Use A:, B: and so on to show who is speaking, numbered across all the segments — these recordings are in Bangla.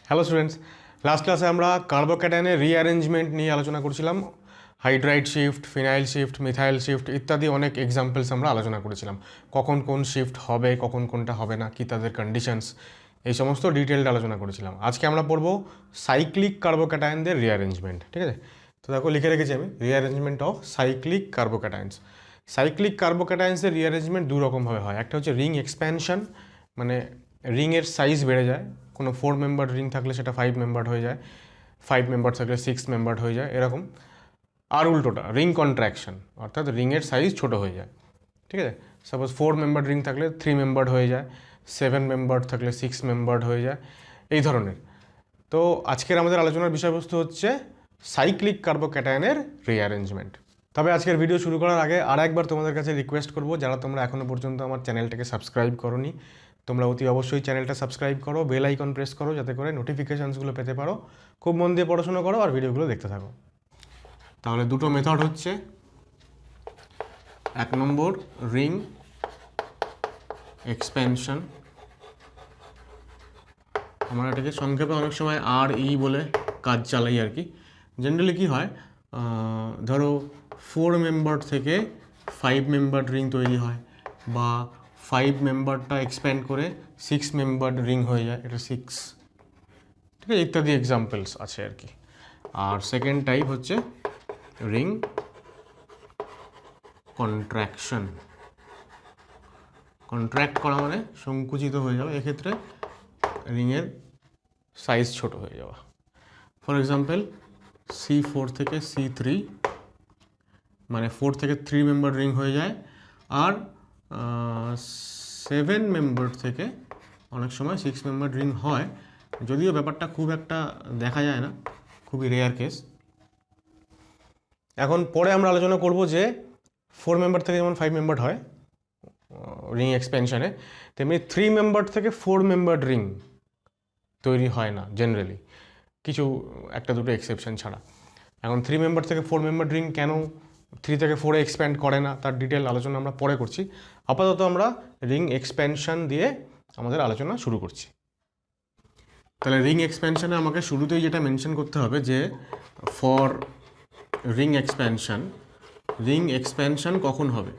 A: হ্যালো স্টুডেন্টস, লাস্ট ক্লাসে আমরা কার্বোক্যাটায়নের রিঅ্যারেঞ্জমেন্ট নিয়ে আলোচনা করছিলাম। Hydride shift, phenyl shift, methyl shift ইত্যাদি অনেক এক্সাম্পলস আমরা আলোচনা করেছিলাম। কখন কোন শিফট হবে, কখন কোনটা হবে না, কী তাদের কন্ডিশনস, এই সমস্ত ডিটেলড আলোচনা করেছিলাম। আজকে আমরা পড়বো সাইক্লিক কার্বোক্যাটায়নদের রিঅ্যারেঞ্জমেন্ট। ঠিক আছে, তো দেখো লিখে রেখেছি আমি, rearrangement of cyclic carbocations. Cyclic কার্বোক্যাটায়নসের রিঅ্যারেঞ্জমেন্ট দু রকমভাবে হয়। একটা হচ্ছে রিং এক্সপ্যানশন, মানে রিংয়ের সাইজ বেড়ে যায়। কোনো 4 মেম্বার রিং থাকলে সেটা 5 মেম্বার হয়ে যায়, 5 মেম্বার থাকলে 6 মেম্বার হয়ে যায়, এরকম। আর উল্টোটা রিং কন্ট্রাকশন, অর্থাৎ রিংয়ের সাইজ ছোট হয়ে যায়। ঠিক আছে, সাপোজ 4 মেম্বার রিং থাকলে 3 মেম্বার হয়ে যায়, 7 মেম্বার থাকলে 6 মেম্বার হয়ে যায়, এই ধরনের। তো আজকের আমাদের আলোচনার বিষয়বস্তু হচ্ছে সাইক্লিক কার্বোক্যাটায়নের রিঅ্যারেঞ্জমেন্ট। তবে আজকের ভিডিও শুরু করার আগে আর একবার তোমাদের কাছে রিকোয়েস্ট করব, যারা তোমরা এখনও পর্যন্ত আমার চ্যানেলটাকে সাবস্ক্রাইব করোনি, তোমরা অতি অবশ্যই চ্যানেলটা সাবস্ক্রাইব করো, বেল আইকন প্রেস করো, যাতে করে নোটিফিকেশানসগুলো পেতে পারো। খুব মন দিয়ে পড়াশোনা করো আর ভিডিওগুলো দেখতে থাকো। তাহলে দুটো মেথড হচ্ছে, 1 নম্বর রিং এক্সপ্যানশন, আমরা এটাকে সংক্ষেপে অনেক সময় RE বলে কাজ চালাই আর কি। জেনারেলি কী হয়, ধরো 4 মেম্বার থেকে 5 মেম্বার রিং তৈরি হয়, বা 5 মেম্বারটা এক্সপ্যান্ড করে 6 মেম্বার রিং হয়ে যায়, এটা 6। ঠিক আছে, ইত্যাদি এক্সাম্পলস আছে আর কি। আর সেকেন্ড টাইপ হচ্ছে রিং কন্ট্রাকশন। কন্ট্র্যাক্ট করা মানে সংকুচিত হয়ে যাওয়া, এক্ষেত্রে রিংয়ের সাইজ ছোট হয়ে যাওয়া। ফর এক্সাম্পল C4 থেকে C3, মানে 4 থেকে 3 মেম্বার রিং হয়ে যায়। আর 7 মেম্বার থেকে অনেক সময় 6 মেম্বার রিং হয়, যদিও ব্যাপারটা খুব একটা দেখা যায় না, খুবই রেয়ার কেস। এখন পরে আমরা আলোচনা করব যে 4 মেম্বার থেকে যেমন 5 মেম্বার হয় রিং এক্সপেনশনে, তেমনি 3 মেম্বার থেকে 4 মেম্বার রিং তৈরি হয় না জেনারেলি, কিছু একটা দুটো এক্সেপশন ছাড়া। এখন 3 মেম্বার থেকে 4 মেম্বার রিং কেন 3 থেকে 4-এ এক্সপ্যান্ড করে না, তার ডিটেল আলোচনা আমরা পরে করছি। আপাতত আমরা রিং এক্সপ্যানশন দিয়ে আমাদের আলোচনা শুরু করছি। তাহলে রিং এক্সপ্যানশনে আমাকে শুরুতেই যেটা মেনশন করতে হবে যে ফর রিং এক্সপ্যানশন কখন হবে।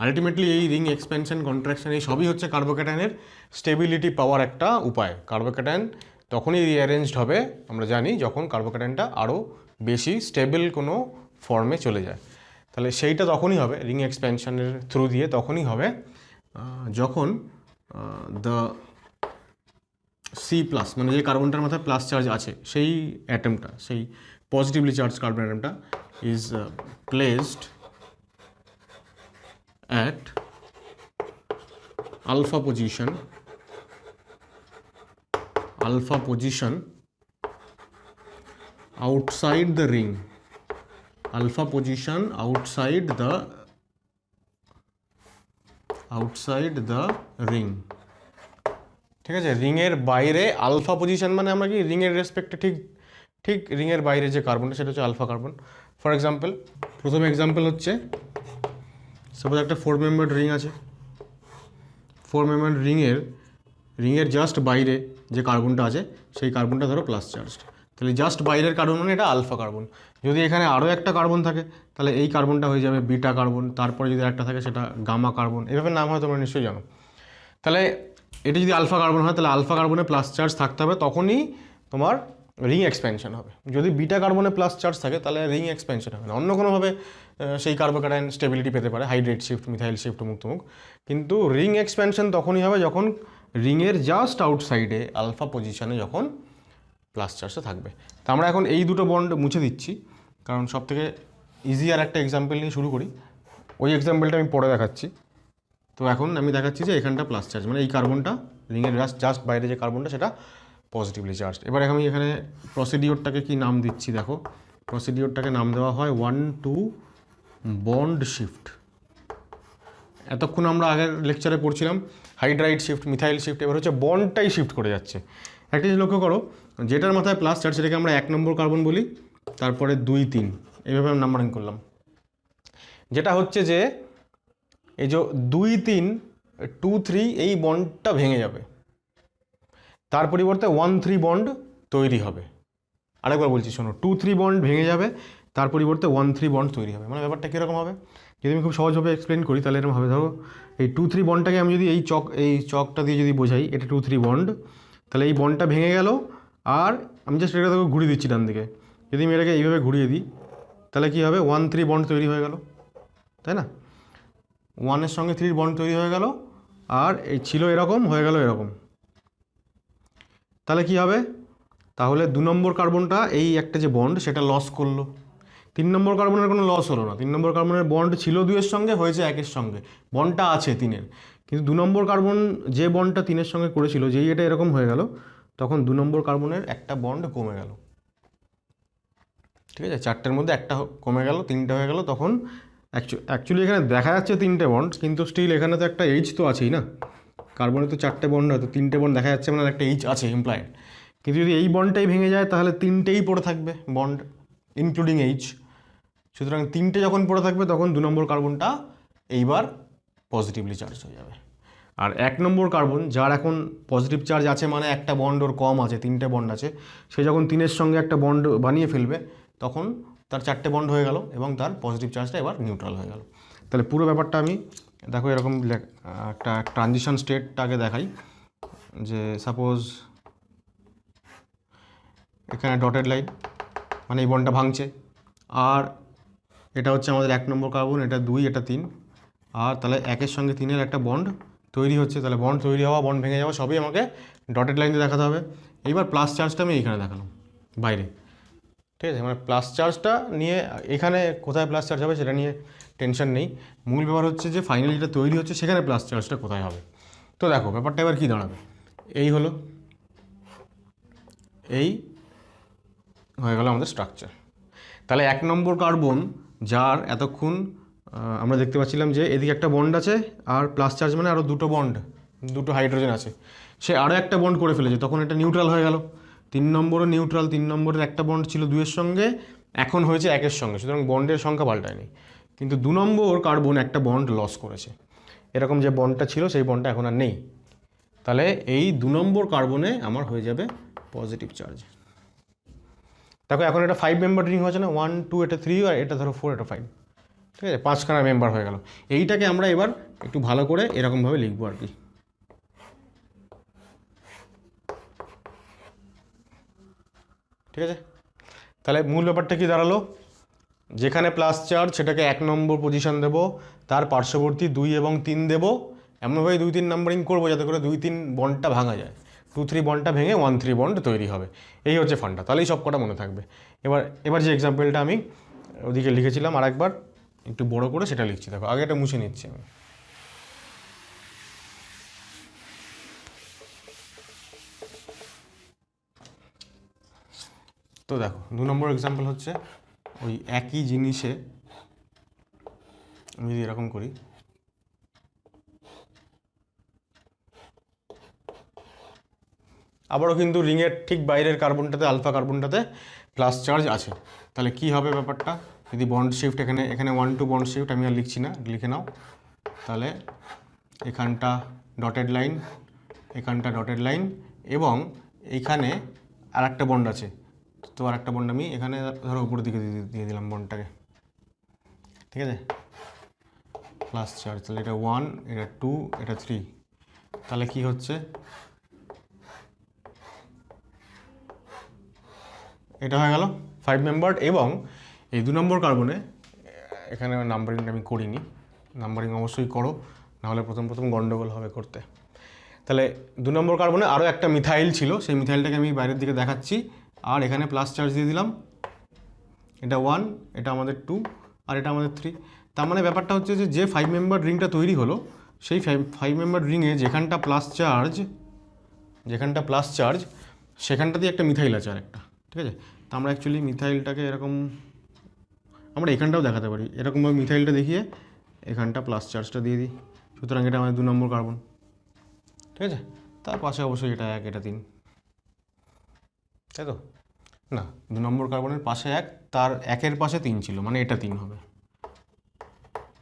A: আলটিমেটলি এই রিং এক্সপ্যানশন, কন্ট্রাকশন, এই সবই হচ্ছে কার্বোক্যাটায়নের স্টেবিলিটি পাওয়ার একটা উপায়। কার্বোক্যাটায়ন তখনই রিঅ্যারেঞ্জড হবে আমরা জানি, যখন কার্বোক্যাটায়নটা আরও বেশি স্টেবল কোনো ফর্মে চলে যায়। তাহলে সেইটা তখনই হবে, রিং এক্সপ্যানশনের থ্রু দিয়ে তখনই হবে যখন দ্য C+, মানে যে কার্বনটার মাথায় প্লাস চার্জ আছে, সেই অ্যাটমটা, সেই পজিটিভলি চার্জ কার্বন অ্যাটমটা is placed at alpha position outside the ring, alpha position outside the ring। ঠিক আছে, রিংয়ের বাইরে আলফা পজিশন মানে আমরা কি রিংয়ের রেসপেক্টে ঠিক রিংয়ের বাইরে যে কার্বনটা সেটা হচ্ছে আলফা কার্বন। ফর এক্সাম্পল, প্রথম এক্সাম্পল হচ্ছে সাপোজ একটা 4 মেম্বার রিং আছে, 4 মেম্বার রিংয়ের জাস্ট বাইরে যে কার্বনটা আছে সেই কার্বনটা ধরো প্লাস চার্জড। তাহলে জাস্ট বাইরের কার্বন মানে এটা আলফা কার্বন। যদি এখানে আরও একটা কার্বন থাকে তাহলে এই কার্বনটা হয়ে যাবে বিটা কার্বন, তারপরে যদি একটা থাকে সেটা গামা কার্বন, এভাবে নাম হয় তোমরা নিশ্চয়ই জানো। তাহলে এটা যদি আলফা কার্বন হয় তাহলে আলফা কার্বনে প্লাস চার্জ থাকতে হবে, তখনই তোমার রিং এক্সপ্যানশন হবে। যদি বিটা কার্বনে প্লাস চার্জ থাকে তাহলে রিং এক্সপ্যানশন হবে না, অন্য কোনোভাবে সেই কার্বোক্যাটায়ন স্টেবিলিটি পেতে পারে, হাইড্রেট শিফট, মিথাইল শিফট, মুক্তমুখ। কিন্তু রিং এক্সপ্যানশন তখনই হবে যখন রিংয়ের জাস্ট আউটসাইডে আলফা পজিশনে যখন প্লাস চার্জটা থাকবে। তো আমরা এখন এই দুটো বন্ড মুছে দিচ্ছি, কারণ সবথেকে ইজি আর একটা এক্সাম্পল নিয়ে শুরু করি। ওই এক্সাম্পলটা আমি পরে দেখাচ্ছি। তো এখন আমি দেখাচ্ছি যে এখানটা প্লাস চার্জ, মানে এই কার্বনটা রিংয়ের জাস্ট বাইরে যে কার্বনটা সেটা পজিটিভলি চার্জড। এবার আমি এখানে প্রসিডিওরটাকে কি নাম দিচ্ছি দেখো, প্রসিডিওরটাকে নাম দেওয়া হয় 1-2 বন্ড শিফট। এতক্ষণ আমরা আগের লেকচারে পড়ছিলাম হাইড্রাইড শিফট, মিথাইল শিফট, এবার হচ্ছে বন্ডটাই শিফট করে যাচ্ছে। একটা জিনিস লক্ষ্য করো, যেটার মাথায় প্লাস চার্জ সেটাকে আমরা 1 নম্বর কার্বন বলি, তারপরে 2-3 এইভাবে আমি নাম্বারিং করলাম। যেটা হচ্ছে যে এই যে 2-3, 2-3 এই বন্ডটা ভেঙে যাবে, তার পরিবর্তে 1-3 বন্ড তৈরি হবে। আরেকবার বলছি শোনো, 2-3 বন্ড ভেঙে যাবে, তার পরিবর্তে 1-3 বন্ড তৈরি হবে। মানে ব্যাপারটা কীরকম হবে, যদি আমি খুব সহজভাবে এক্সপ্লেন করি তাহলে এরকম হবে। ধরো এই 2-3 বন্ডটাকে আমি যদি এই চকটা দিয়ে যদি বোঝাই, এটা 2-3 বন্ড, তাহলে এই বন্ডটা ভেঙে গেল, আর আমি জাস্ট এটা তোকে ঘুরিয়ে দিচ্ছি ডান দিকে। যদি আমি এটাকে এইভাবে ঘুরিয়ে দিই তাহলে কী হবে, 1-3 বন্ড তৈরি হয়ে গেল, তাই না? 1-এর সঙ্গে 3 বন্ড তৈরি হয়ে গেল, আর এই ছিল এরকম, হয়ে গেল এরকম। তাহলে কী হবে, তাহলে 2 নম্বর কার্বনটা এই একটা যে বন্ড সেটা লস করলো। 3 নম্বর কার্বনের কোনো লস হলো না। 3 নম্বর কার্বনের বন্ড ছিল 2-এর সঙ্গে, হয়েছে 1-এর সঙ্গে, বন্ডটা আছে 3-এর। কিন্তু 2 নম্বর কার্বন যে বন্ডটা 3-এর সঙ্গে করেছিল, যেই এটা এরকম হয়ে গেল, তখন 2 নম্বর কার্বনের একটা বন্ড কমে গেল। ঠিক আছে, 4টের মধ্যে একটা কমে গেল, 3টে হয়ে গেল। তখন অ্যাকচুয়ালি এখানে দেখা যাচ্ছে 3টে বন্ড, কিন্তু স্টিল এখানে তো একটা এইচ তো আছেই না। কার্বনে তো 4টে বন্ড হয়, তো 3টে বন্ড দেখা যাচ্ছে, মানে একটা এইচ আছে ইমপ্লাইড। কিন্তু যদি এই বন্ডটাই ভেঙে যায় তাহলে 3টেই পড়ে থাকবে বন্ড, ইনক্লুডিং এইচ। সুতরাং 3টে যখন পড়ে থাকবে তখন 2 নম্বর কার্বনটা এইবার পজিটিভলি চার্জ হয়ে যাবে। আর 1 নম্বর কার্বন, যার এখন পজিটিভ চার্জ আছে, মানে একটা বন্ড ওর কম আছে, 3টে বন্ড আছে, সে যখন 3-এর সঙ্গে একটা বন্ড বানিয়ে ফেলবে তখন তার 4টে বন্ড হয়ে গেল এবং তার পজিটিভ চার্জটা এবার নিউট্রাল হয়ে গেল। তাহলে পুরো ব্যাপারটা আমি দেখো এরকম একটা ট্রানজিশন স্টেটটাকে দেখাই, যে সাপোজ এখানে ডটেড লাইন, মানে এই বন্ডটা ভাঙছে, আর এটা হচ্ছে আমাদের 1 নম্বর কার্বন, এটা 2, এটা 3, আর তাহলে 1-এর সঙ্গে 3-এর একটা বন্ড তৈরি হচ্ছে। তাহলে বন্ড তৈরি হওয়া, বন্ড ভেঙে যাওয়া সবই আমাকে ডটেড লাইনে দেখাতে হবে। এইবার প্লাস চার্জটা আমি এইখানে দেখালাম বাইরে, ঠিক আছে? মানে প্লাস চার্জটা নিয়ে এখানে কোথায় প্লাস চার্জ হবে সেটা নিয়ে টেনশন নেই, মূল ব্যাপার হচ্ছে যে ফাইনালি যেটা তৈরি হচ্ছে সেখানে প্লাস চার্জটা কোথায় হবে। তো দেখো ব্যাপারটা এবার কী দাঁড়াবে, এই হলো, এই হয়ে গেল আমাদের স্ট্রাকচার। তাহলে 1 নম্বর কার্বন, যার এতক্ষণ আমরা দেখতে পাচ্ছিলাম যে এদিকে একটা বন্ড আছে, আর প্লাস চার্জ মানে আরও 2টো বন্ড, 2টো হাইড্রোজেন আছে, সে আরও একটা বন্ড করে ফেলেছে, তখন এটা নিউট্রাল হয়ে গেল। 3 নম্বরও নিউট্রাল, 3 নম্বরের একটা বন্ড ছিল 2-এর সঙ্গে, এখন হয়েছে 1-এর সঙ্গে, সুতরাং বন্ডের সংখ্যা পাল্টায়নি। কিন্তু 2 নম্বর কার্বন একটা বন্ড লস করেছে, এরকম যে বন্ডটা ছিল সেই বন্ডটা এখন আর নেই। তাহলে এই 2 নম্বর কার্বনে আমার হয়ে যাবে পজিটিভ চার্জ। দেখো এখন এটা 5 মেম্বার রিং হয়েছে না, 1, 2, এটা 3, আর এটা ধরো 4, এটা 5, ঠিক আছে? 5খানা মেম্বার হয়ে গেল। এইটাকে আমরা এবার একটু ভালো করে এরকমভাবে লিখবো আর কি। ঠিক আছে, তাহলে মূল ব্যাপারটা কি দাঁড়ালো, যেখানে প্লাস চার্জ সেটাকে 1 নম্বর পজিশন দেবো, তার পার্শ্ববর্তী 2 এবং 3 দেবো, এমনভাবে 2-3 নাম্বারিং করবো যাতে করে 2-3 বন্ডটা ভাঙা যায়, 2-3 বন্ডটা ভেঙে 1-3 বন্ড তৈরি হবে। এই হচ্ছে ফান্ডা, তাহলেই সব কটা মনে থাকবে। এবার যে এক্সাম্পলটা আমি ওদিকে লিখেছিলাম আরেকবার একটু বড় করে সেটা লিখছি। দেখো আগে এটা মুছে নিচ্ছি আমি। তো দেখো 2 নম্বর এক্সাম্পল হচ্ছে ওই একই জিনিসে আমি যদি এরকম করি, আবারও কিন্তু রিংয়ের ঠিক বাইরের কার্বনটাতে, আলফা কার্বনটাতে প্লাস চার্জ আছে। তাহলে কি হবে ব্যাপারটা, যদি বন্ড শিফট এখানে 1-2 বন্ড শিফট আমি আর লিখছি না, লিখে নাও। তাহলে এখানটা ডটেড লাইন, এখানটা ডটেড লাইন, এবং এইখানে আর একটা বন্ড আছে, তো আর একটা বন্ড আমি এখানে ধরো উপরের দিকে দিয়ে দিলাম বন্ডটাকে, ঠিক আছে? প্লাস চার্জ, তাহলে এটা 1, এটা 2, এটা 3, তাহলে কি হচ্ছে, এটা হয়ে গেল 5 মেম্বার। এবং এই 2 নম্বর কার্বনে, এখানে নাম্বারিংটা আমি করিনি, নাম্বারিং অবশ্যই করো, নাহলে প্রথম গন্ডগোল হবে করতে। তাহলে 2 নম্বর কার্বনে আরও একটা মিথাইল ছিল, সেই মিথাইলটাকে আমি বাইরের দিকে দেখাচ্ছি, আর এখানে প্লাস চার্জ দিয়ে দিলাম, এটা 1, এটা আমাদের 2, আর এটা আমাদের 3। তার মানে ব্যাপারটা হচ্ছে যে 5 মেম্বার রিংটা তৈরি হলো, সেই 5 মেম্বার রিংয়ে যেখানটা প্লাস চার্জ সেখানটাতেই একটা মিথাইল আছে আরেকটা, ঠিক আছে? তো আমরা অ্যাকচুয়ালি মিথাইলটাকে এরকম, আমরা এখানটাও দেখাতে পারি, এরকমভাবে মিথাইলটা দেখিয়ে এখানটা প্লাস চার্জটা দিয়ে দিই। সুতরাং এটা আমাদের 2 নম্বর কার্বন, ঠিক আছে? তার পাশে অবশ্যই এটা 1, এটা 3, তাই তো না? 2 নম্বর কার্বনের পাশে 1, তার 1-এর পাশে 3 ছিল, মানে এটা 3 হবে,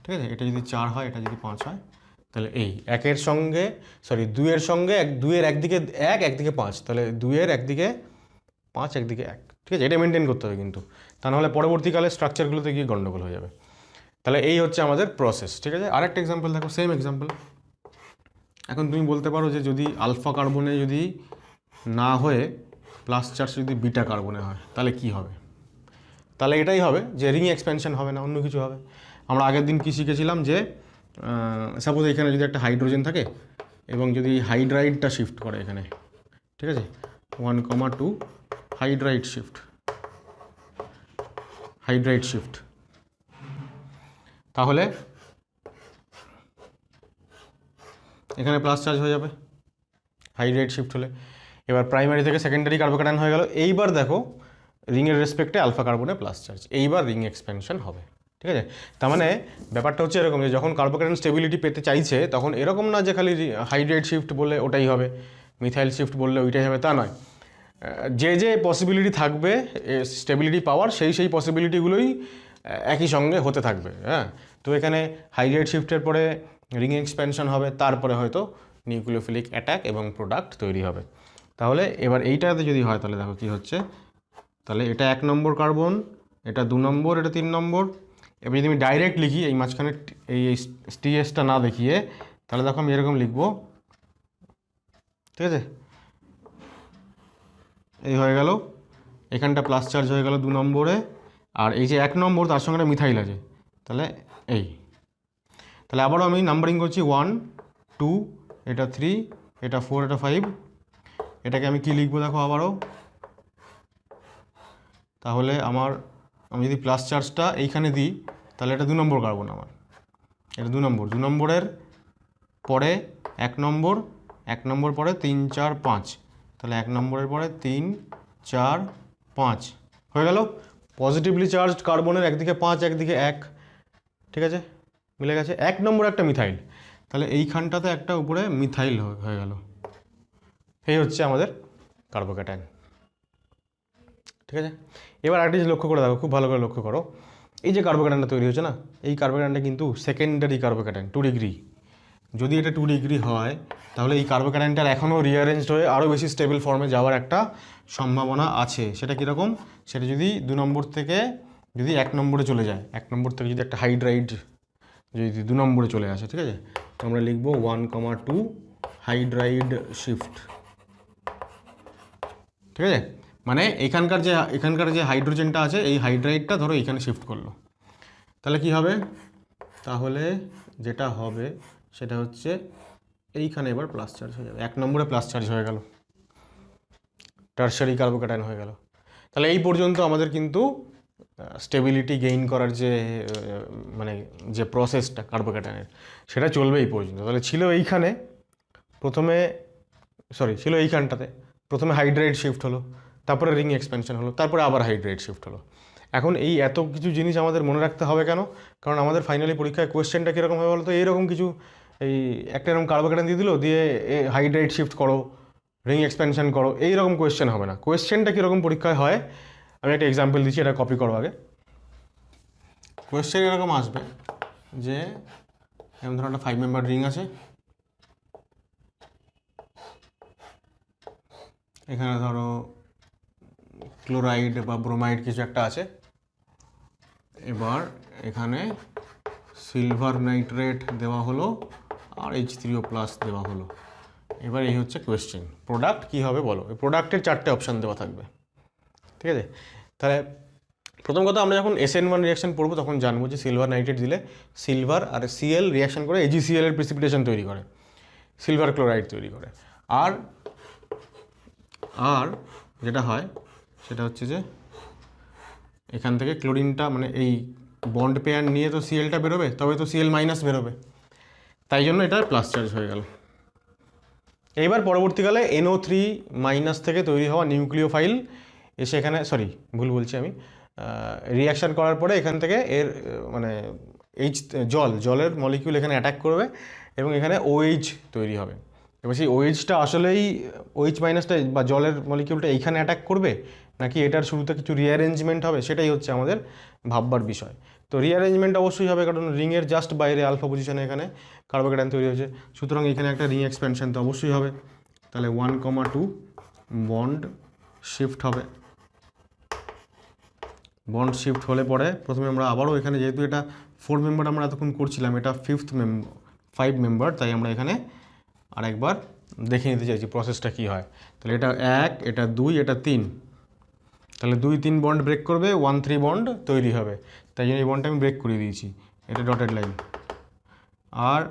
A: ঠিক আছে? এটা যদি 4 হয়, এটা যদি 5 হয়, তাহলে এই 1-এর সঙ্গে 2-এর সঙ্গে 2-এর একদিকে 1, একদিকে 5, তাহলে 2-এর একদিকে 5 একদিকে 1, ঠিক আছে? এটা মেনটেন করতে হবে কিন্তু, তা নাহলে পরবর্তীকালে স্ট্রাকচারগুলোতে গিয়ে গন্ডগোল হয়ে যাবে। তাহলে এই হচ্ছে আমাদের প্রসেস, ঠিক আছে? আরেকটা এক্সাম্পল দেখো, সেম এক্সাম্পল। এখন তুমি বলতে পারো যে যদি আলফা কার্বনে যদি না হয়ে প্লাস চার্জ যদি বিটা কার্বনে হয় তাহলে কি হবে? তাহলে এটাই হবে যে রিং এক্সপ্যানশন হবে না, অন্য কিছু হবে। আমরা আগের দিন কি শিখেছিলাম যে সাপোজ এখানে যদি একটা হাইড্রোজেন থাকে এবং যদি হাইড্রাইডটা শিফট করে এখানে, ঠিক আছে, 1,2 হাইড্রাইড শিফট, তাহলে এখানে প্লাস চার্জ হয়ে যাবে হাইড্রাইড শিফট হলে। এবার প্রাইমারি থেকে সেকেন্ডারি কার্বোক্যাটায়ন হয়ে গেল। এইবার দেখো রিংয়ের রেসপেক্টে আলফা কার্বনে প্লাস চার্জ, এইবার রিং এক্সপ্যানশন হবে, ঠিক আছে? তার মানে ব্যাপারটা হচ্ছে এরকম যে যখন কার্বোক্যাটায়ন স্টেবিলিটি পেতে চাইছে তখন এরকম না যে খালি হাইড্রাইড শিফট বললে ওটাই হবে, মিথাইল শিফট বললে ওইটাই হবে, তা নয়। যে পসিবিলিটি থাকবে স্টেবিলিটি পাওয়ার, সেই পসিবিলিটিগুলোই একই সঙ্গে হতে থাকবে, হ্যাঁ। তো এখানে হাইড্রাইড শিফটের পরে রিং এক্সপ্যানশন হবে, তারপরে হয়তো নিউক্লিওফিলিক অ্যাটাক এবং প্রোডাক্ট তৈরি হবে। তাহলে এবার এইটাতে যদি হয় তাহলে দেখো কী হচ্ছে, তাহলে এটা 1 নম্বর কার্বন, এটা 2 নম্বর, এটা 3 নম্বর। এবার যদি আমি ডাইরেক্ট লিখি এই মাঝখানে এই টিএসটা না দেখিয়ে, তাহলে দেখো আমি এরকম লিখবো, ঠিক আছে? এই হয়ে গেল, এখানটা প্লাস চার্জ হয়ে গেল 2 নম্বরে, আর এই যে 1 নম্বর তার সঙ্গে একটা মিথাইল আছে, তাহলে এই। তাহলে আবারও আমি নাম্বারিং করছি 1, 2, এটা 3, এটা 4, এটা 5। এটাকে আমি কি লিখবো দেখো আবারও, তাহলে আমি যদি প্লাস চার্জটা এইখানে দিই তাহলে এটা 2 নম্বর কার্বন, আমার এটা 2 নম্বরের পরে 1 নম্বর, 1 নম্বর পরে 3, 4, 5, তাহলে 1 নম্বরের পরে 3, 4, 5 হয়ে গেল। পজিটিভলি চার্জড কার্বনের একদিকে 5 একদিকে 1, ঠিক আছে, মিলে গেছে। 1 নম্বর একটা মিথাইল, তাহলে এইখানটাতে একটা উপরে মিথাইল হয়ে গেল। এই হচ্ছে আমাদের কার্বোক্যাটায়ন, ঠিক আছে? এবার একটা জিনিস লক্ষ্য করে দেখো, খুব ভালো করে লক্ষ্য করো, এই যে কার্বোক্যাটায়নটা তৈরি হচ্ছে না, এই কার্বোক্যাটায়নটা কিন্তু সেকেন্ডারি কার্বোক্যাটায়ন, 2 ডিগ্রি। যদি এটা 2 ডিগ্রি হয় তাহলে এই কার্বোক্যাটায়নটার এখনও রিঅ্যারেঞ্জড হয়ে আরও বেশি স্টেবল ফর্মে যাওয়ার একটা সম্ভাবনা আছে। সেটা কীরকম? সেটা যদি 2 নম্বর থেকে যদি 1 নম্বরে চলে যায়, 1 নম্বর থেকে যদি একটা হাইড্রাইড যদি 2 নম্বরে চলে আসে, ঠিক আছে, তো আমরা লিখবো 1,2 হাইড্রাইড শিফট, ঠিক আছে? মানে এখানকার যে হাইড্রোজেনটা আছে এই হাইড্রাইডটা ধরো এখানে শিফট করলো, তাহলে কি হবে? তাহলে যেটা হবে সেটা হচ্ছে এইখানে এবার প্লাস চার্জ হয়ে যাবে, 1 নম্বরে প্লাস চার্জ হয়ে গেল, টারশারি কার্বোক্যাটায়ন হয়ে গেল। তাহলে এই পর্যন্ত আমাদের কিন্তু স্টেবিলিটি গেইন করার যে প্রসেসটা কার্বোক্যাটায়নের সেটা চলবে এই পর্যন্ত। তাহলে ছিল এইখানটাতে প্রথমে হাইড্রাইড শিফট হলো, তারপরে রিং এক্সপ্যানশন হলো, তারপরে আবার হাইড্রাইড শিফট হলো। এখন এই এত কিছু জিনিস আমাদের মনে রাখতে হবে কেন? কারণ আমাদের ফাইনালি পরীক্ষায় কোয়েশ্চেনটা কীরকম হবে বলতো, এইরকম কিছু এই একটা এরকম কার্বোক্যাটায়ন দিয়ে দিল, দিয়ে হাইড্রাইড শিফট করো, রিং এক্সপ্যানশন করো, এইরকম কোয়েশ্চেন হবে না। কোয়েশ্চেনটা কীরকম পরীক্ষায় হয় আমি একটা এক্সাম্পল দিচ্ছি, এটা কপি করো আগে। কোয়েশ্চেন এরকম আসবে যে এমন ধরো একটা 5 মেম্বার রিং আছে, এখানে ধরো ক্লোরাইড বা ব্রোমাইড কিছু একটা আছে, এবার এখানে সিলভার নাইট্রেট দেওয়া হলো আর H3O+ দেওয়া হলো। এবার এই হচ্ছে কোয়েশ্চেন, প্রোডাক্ট কী হবে বলো। এই প্রোডাক্টের 4টে অপশান দেওয়া থাকবে, ঠিক আছে? তাহলে প্রথম কথা আমরা যখন SN1 রিয়াকশন পড়বো তখন জানবো যে সিলভার নাইট্রেট দিলে সিলভার আর Cl রিয়াকশন করে AgCl এর প্রিসিপিটেশন তৈরি করে, সিলভার ক্লোরাইড তৈরি করে। আর যেটা হয় সেটা হচ্ছে যে এখান থেকে ক্লোরিনটা মানে এই বন্ড পেয়ার নিয়ে তো Clটা বেরোবে, তবে তো Cl- বেরোবে, তাই জন্য এটা প্লাস চার্জ হয়ে গেল। এইবার পরবর্তীকালে NO3- থেকে তৈরি হওয়া নিউক্লিওফাইল এসে এখানে ভুল বলছি আমি, রিয়াকশান করার পরে এখান থেকে এর জলের মলিকিউল এখানে অ্যাটাক করবে এবং এখানে OH তৈরি হবে। এবার সেই OHটা আসলেই OH- বা জলের মলিকিউলটা এইখানে অ্যাটাক করবে নাকি এটার শুরুতে কিছু রিঅ্যারেঞ্জমেন্ট হবে, সেটাই হচ্ছে আমাদের ভাববার বিষয়। তো রিঅ্যারেঞ্জমেন্ট অবশ্যই হবে, কারণ রিংয়ের জাস্ট বাইরে আলফা পজিশনে এখানে কার্বোক্যাটায়ন তৈরি হয়েছে, সুতরাং এখানে একটা রিং এক্সপ্যানশন তো অবশ্যই হবে। তাহলে 1,2 বন্ড শিফট হবে বন্ড শিফট হলে পরে প্রথমে আমরা আবারও এখানে, যেহেতু এটা 4 মেম্বার আমরা এতক্ষণ করছিলাম, এটা 5 মেম্বার, তাই আমরা এখানে আরেকবার দেখে নিতে চাইছি প্রসেসটা কী হয়। তাহলে এটা 1, এটা 2, এটা 3, তাহলে 2, 3 বন্ড ব্রেক করবে, 1, 3 বন্ড তৈরি হবে, তাই জন্য এই বন্ডটা আমি ব্রেক করে দিয়েছি, এটা ডটেড লাইন। আর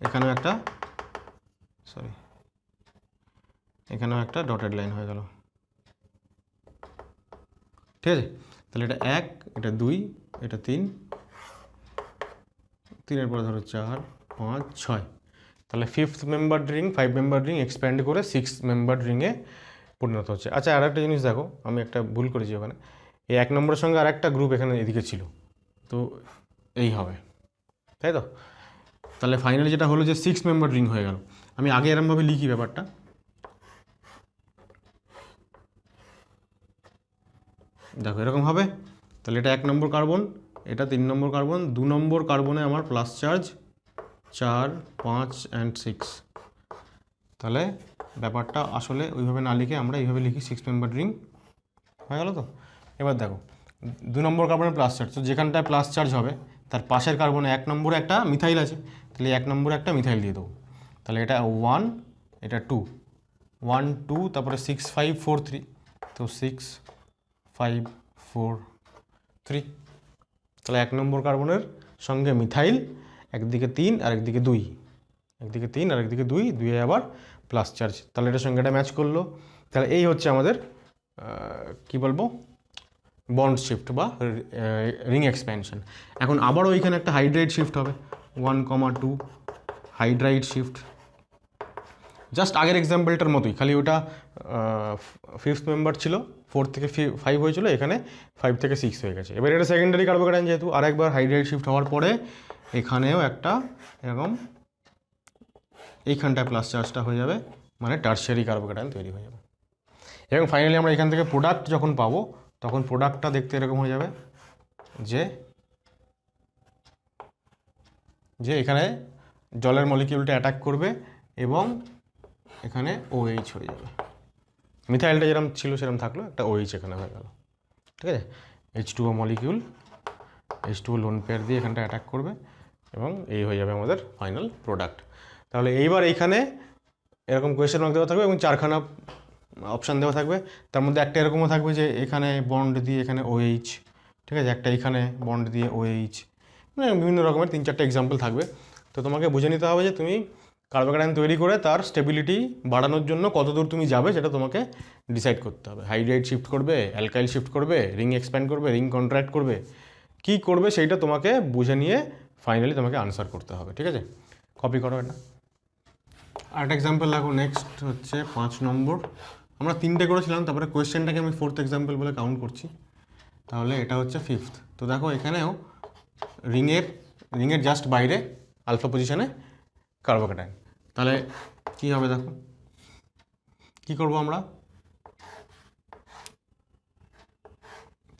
A: এখানেও একটা ডটেড লাইন হয়ে গেল, ঠিক আছে। তাহলে এটা 1, এটা 2, এটা 3, 3-এর পরে ধরো 4, 5, 6, তাহলে 5th member ring 5 member ring expand করে 6 মেম্বার রিংয়ে পরিণত হচ্ছে। আচ্ছা, আর একটা জিনিস দেখো, আমি একটা ভুল করেছি ওখানে, এই 1 নম্বরের সঙ্গে আর একটা গ্রুপ এখানে এদিকে ছিল, তো এই হবে, তাই তো। তাহলে ফাইনালি যেটা হলো যে 6 মেম্বার রিং হয়ে গেল। আমি আগে এরমভাবে লিখি ব্যাপারটা, দেখো এরকম হবে। তাহলে এটা 1 নম্বর কার্বন, এটা 3 নম্বর কার্বন, 2 নম্বর কার্বনে আমার প্লাস চার্জ 4, 5 অ্যান্ড 6। তাহলে ব্যাপারটা আসলে ওইভাবে না লিখে আমরা এইভাবে লিখি, 6 মেম্বার রিং হয়ে গেল তো। এবার দেখো 2 নম্বর কার্বনে প্লাস চার্জ, তো যেখানটায় প্লাস চার্জ হবে তার পাশের কার্বনে 1 নম্বরে একটা মিথাইল আছে, তাহলে 1 নম্বরে একটা মিথাইল দিয়ে দেবো। তাহলে এটা 1, এটা 2, 1, 2, তারপরে 6, 5, 4, 3, তো 6, 5, 4, 3। তাহলে 1 নম্বর কার্বনের সঙ্গে মিথাইল, একদিকে 3 আর একদিকে 2, একদিকে 3 আর একদিকে 2, 2 আবার প্লাস চার্জ, তাহলে এটার সঙ্গে এটা ম্যাচ করলো। তাহলে এই হচ্ছে আমাদের কি বলবো, বন্ড শিফট বা রিং এক্সপ্যানশন। এখন আবারও এখানে একটা হাইড্রাইড শিফট হবে, 1,2 হাইড্রাইড শিফট, জাস্ট আগের এক্সাম্পলটার মতোই, খালি ওটা 5th মেম্বার ছিল, 4 থেকে 5 হয়েছিল, এখানে 5 থেকে 6 হয়ে গেছে। এবার এটা সেকেন্ডারি কার্বোক্যাটায়ন, যেহেতু আরেকবার হাইড্রাইড শিফট হওয়ার পরে এখানেও একটা এরকম এইখানটায় প্লাস চার্জটা হয়ে যাবে, মানে টারশিয়ারি কার্বোক্যাটায়ন তৈরি হয়ে যাবে। এবং ফাইনালি আমরা এখান থেকে প্রোডাক্ট যখন পাবো, তখন প্রোডাক্টটা দেখতে এরকম হয়ে যাবে, যে এখানে জলের মলিকিউলটা অ্যাটাক করবে এবং এখানে OH হয়ে যাবে, মিথাইলটা যেরকম ছিল সেরকম থাকলো, একটা OH এখানে হয়ে গেল, ঠিক আছে। H2O molecule, H2O lone pair দিয়ে এখানটা অ্যাটাক করবে এবং এই হয়ে যাবে আমাদের ফাইনাল প্রোডাক্ট। তাহলে এইবার এইখানে এরকম কোয়েশ্চেন মার্ক দেওয়া থাকবে এবং 4খানা অপশান দেওয়া থাকবে, তার মধ্যে একটা এরকমও থাকবে যে এখানে বন্ড দিয়ে এখানে OH, ঠিক আছে, একটা এখানে বন্ড দিয়ে OH, মানে বিভিন্ন রকমের 3-4টা এক্সাম্পল থাকবে। তো তোমাকে বুঝে নিতে হবে যে তুমি কার্বোক্যাটায়ন তৈরি করে তার স্টেবিলিটি বাড়ানোর জন্য কতদূর তুমি যাবে, সেটা তোমাকে ডিসাইড করতে হবে। হাইড্রাইড শিফট করবে, অ্যালকাইল শিফট করবে, রিং এক্সপ্যান্ড করবে, রিং কন্ট্রাক্ট করবে, কী করবে সেইটা তোমাকে বুঝে নিয়ে ফাইনালি তোমাকে আনসার করতে হবে, ঠিক আছে। কপি করো এটা। আরেকটা এক্সাম্পল দেখো, নেক্সট হচ্ছে 5 নম্বর। আমরা 3টে করেছিলাম, তারপরে কোয়েশ্চেনটাকে আমি 4th এক্সাম্পল বলে কাউন্ট করছি, তাহলে এটা হচ্ছে 5th। তো দেখো এখানেও রিংয়ের জাস্ট বাইরে আলফা পজিশনে কার্বোক্যাটায়ন। তাহলে কি হবে দেখো, কি করব আমরা,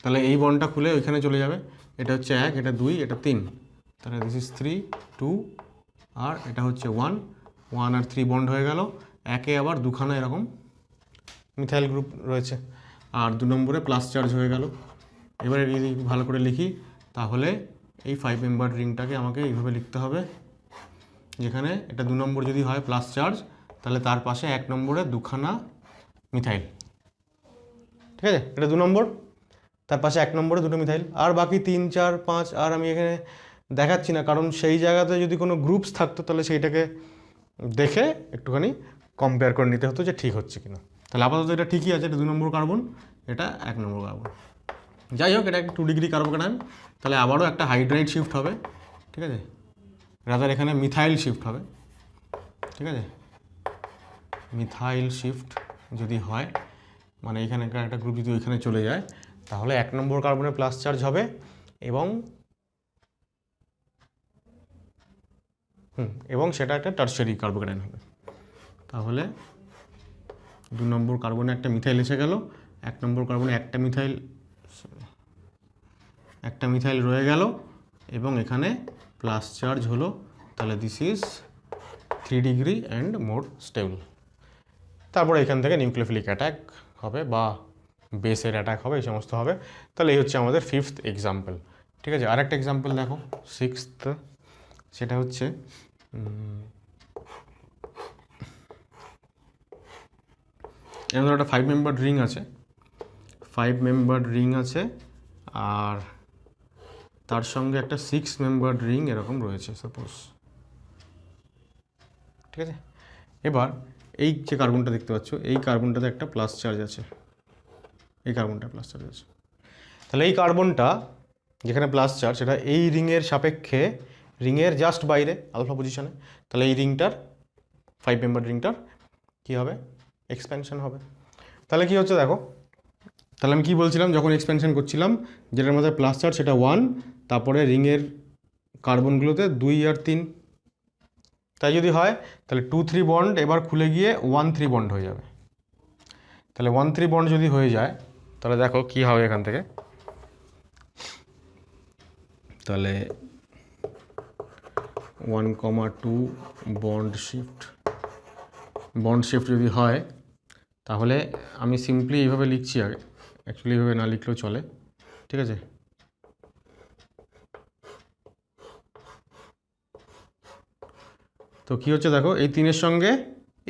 A: তাহলে এই বন্ডটা খুলে ওইখানে চলে যাবে, এটা হচ্ছে 1, এটা 2, এটা 3, তাহলে দিস ইজ 3, 2, আর এটা হচ্ছে 1, 1 আর 3 বন্ড হয়ে গেল, একে আবার দুখানা এরকম মিথাইল গ্রুপ রয়েছে, আর 2 নম্বরে প্লাস চার্জ হয়ে গেল। এবারে যদি ভালো করে লিখি, তাহলে এই 5 মেম্বার রিংটাকে আমাকে এইভাবে লিখতে হবে, যেখানে এটা 2 নম্বর যদি হয় প্লাস চার্জ, তাহলে তার পাশে 1 নম্বরে দুখানা মিথাইল, ঠিক আছে, এটা 2 নম্বর, তার পাশে 1 নম্বরে 2টো মিথাইল, আর বাকি 3, 4, 5 আর আমি এখানে দেখাচ্ছি না, কারণ সেই জায়গাতে যদি কোনো গ্রুপস থাকতো তাহলে সেইটাকে দেখে একটুখানি কম্পেয়ার করে নিতে হতো যে ঠিক হচ্ছে কিনা। তাহলে আপাতত এটা ঠিকই আছে, এটা 2 নম্বর কার্বন, এটা 1 নম্বর কার্বন। যাই হোক, এটা একটা 2 ডিগ্রি কার্বোক্যাটায়ন, তাহলে আবারও একটা হাইড্রাইড শিফট হবে, ঠিক আছে, রাদার এখানে মিথাইল শিফট হবে, ঠিক আছে। মিথাইল শিফট যদি হয়, মানে এখানকার একটা গ্রুপ যদি ওইখানে চলে যায়, তাহলে 1 নম্বর কার্বনে প্লাস চার্জ হবে এবং সেটা একটা টারশিয়ারি কার্বোক্যাটায়ন হবে। তাহলে 2 নম্বর কার্বনে একটা মিথাইল এসে গেল, 1 নম্বর কার্বনে একটা মিথাইল রয়ে গেল এবং এখানে প্লাস চার্জ হলো, তাহলে this is 3 degree and more stable. তারপরে এখান থেকে নিউক্লিওফিলিক অ্যাটাক হবে বা বেসের অ্যাটাক হবে, এই সমস্ত হবে। তাহলে এই হচ্ছে আমাদের 5th এক্সাম্পল। ঠিক আছে, আরেকটা এক্সাম্পল দেখো 6th, সেটা হচ্ছে এমন একটা 5 মেম্বার রিং আছে, 5 মেম্বার রিং আছে, আর তার সঙ্গে একটা 6 মেম্বার রিং এরকম রয়েছে সাপোজ। ঠিক আছে, এবার এই যে কার্বনটা দেখতে পাচ্ছ, এই কার্বনটাতে একটা প্লাস চার্জ আছে, এই কার্বনটা প্লাস চার্জ আছে। তাহলে এই কার্বনটা যেখানে প্লাস চার্জ, সেটা এই রিংয়ের সাপেক্ষে রিংয়ের জাস্ট বাইরে আলফা পজিশনে। তাহলে এই রিংটার 5 মেম্বার রিংটার কী হবে, এক্সপ্যানশন হবে। তাহলে কি হচ্ছে দেখো, তাহলে আমি কী বলছিলাম, যখন এক্সপ্যানশন করছিলাম যেটার মধ্যে প্লাস চার্জ সেটা 1, তারপরে রিংয়ের কার্বনগুলোতে 2 আর 3, তাই যদি হয় তাহলে 2-3 বন্ড এবার খুলে গিয়ে 1-3 বন্ড হয়ে যাবে। তাহলে 1-3 বন্ড যদি হয়ে যায় তাহলে দেখো কি হবে এখান থেকে, তাহলে 1,2 বন্ড শিফট যদি হয়, তাহলে আমি সিম্পলি এইভাবে লিখছি, আগে অ্যাকচুয়ালি এইভাবে না লিখলেও চলে। ঠিক আছে, তো কী হচ্ছে দেখো, এই 3-এর সঙ্গে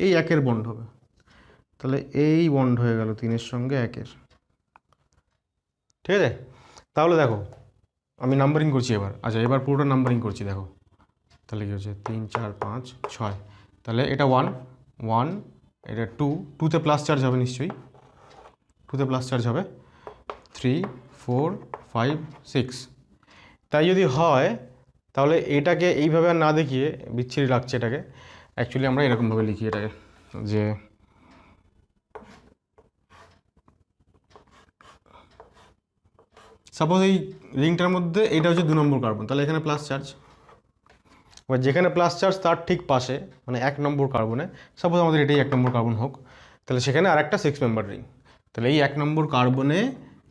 A: এই 1-এর বন্ড হবে, তাহলে এই বন্ড হয়ে গেল 3-এর সঙ্গে 1-এর। ঠিক আছে, তাহলে দেখো আমি নাম্বারিং করছি এবার। আচ্ছা, এবার পুরোটা নাম্বারিং করছি, দেখো তাহলে কী হচ্ছে 3, 4, 5, 6, তাহলে এটা 1, এটা 2তে প্লাস চার্জ হবে নিশ্চয়ই, 2তে প্লাস চার্জ হবে, 3, 4, 5, 6। তাই যদি হয় তাহলে এটাকে এইভাবে আর না দেখিয়ে, বিচ্ছিরি লাগছে এটাকে, অ্যাকচুয়ালি আমরা এরকমভাবে লিখি এটাকে, যে সাপোজ এই রিংটার মধ্যে এইটা হচ্ছে 2 নম্বর কার্বন, তাহলে এখানে প্লাস চার্জ, এবার যেখানে প্লাস চার্জ তার ঠিক পাশে মানে 1 নম্বর কার্বনে, সাপোজ আমাদের এটাই 1 নম্বর কার্বন হোক, তাহলে সেখানে আরেকটা 6 মেম্বার রিং। তাহলে এই 1 নম্বর কার্বনে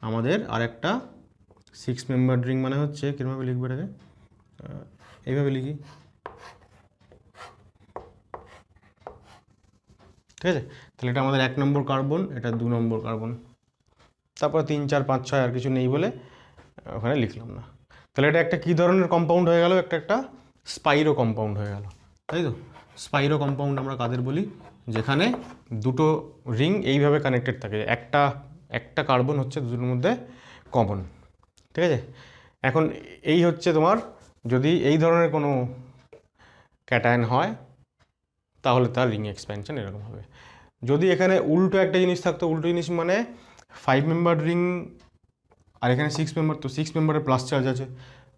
A: আমাদের আরেকটা 6 মেম্বার রিং, মানে হচ্ছে কীভাবে লিখবো এটাকে, এইভাবে লিখি। ঠিক আছে, তাহলে এটা আমাদের 1 নম্বর কার্বন, এটা 2 নম্বর কার্বন, তারপর 3, 4, 5, 6 আর কিছু নেই বলে ওখানে লিখলাম না। তাহলে এটা একটা কী ধরনের কম্পাউন্ড হয়ে গেল, একটা স্পাইরো কম্পাউন্ড হয়ে গেল, তাই তো। স্পাইরো কম্পাউন্ড আমরা কাদের বলি, যেখানে দুটো রিং এইভাবে কানেক্টেড থাকে, একটা কার্বন হচ্ছে দুটোর মধ্যে কমন। ঠিক আছে, এখন এই হচ্ছে তোমার, যদি এই ধরনের কোনো ক্যাটায়ন হয় তাহলে তার রিং এক্সপ্যানশন এরকম হবে। যদি এখানে উল্টো একটা জিনিস থাকতো, উল্টো জিনিস মানে 5 মেম্বার রিং আর এখানে 6 মেম্বার, তো 6 মেম্বারের প্লাস চার্জ আছে,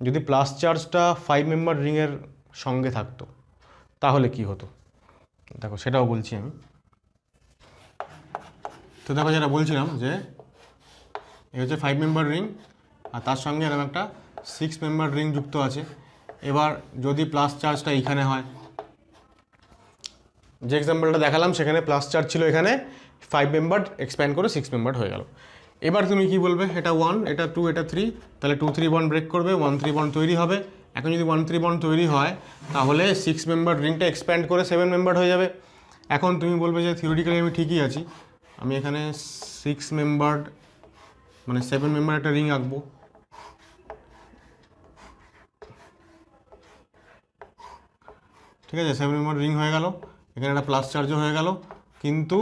A: যদি প্লাস চার্জটা 5 মেম্বার রিংয়ের সঙ্গে থাকতো তাহলে কি হতো দেখো, সেটাও বলছি আমি। তো দেখো যেটা বলছিলাম যে এই হচ্ছে 5 মেম্বার রিং আর তার সঙ্গে এরকম একটা 6 মেম্বার রিং যুক্ত আছে। এবার যদি প্লাস চার্জটা এইখানে হয়, যে এক্সাম্পলটা দেখালাম সেখানে প্লাস চার্জ ছিল, এখানে 5 মেম্বার এক্সপ্যান্ড করে 6 মেম্বার হয়ে গেল। এবার তুমি কি বলবে, এটা 1, এটা 2, এটা 3, তাহলে 2-3 বন্ড ব্রেক করবে, 1-3 বন্ড তৈরি হবে। এখন যদি 1-3 বন্ড তৈরি হয় তাহলে 6 মেম্বার রিংটা এক্সপ্যান্ড করে 7 মেম্বার হয়ে যাবে। এখন তুমি বলবে যে থিওরিটিক্যালি আমি ঠিকই আছি, আমি এখানে 6 মেম্বার মানে 7 মেম্বার একটা রিং আঁকবো। ঠিক আছে, 7 মেম্বার রিং হয়ে গেল, এখানে একটা প্লাস চার্জও হয়ে গেল, কিন্তু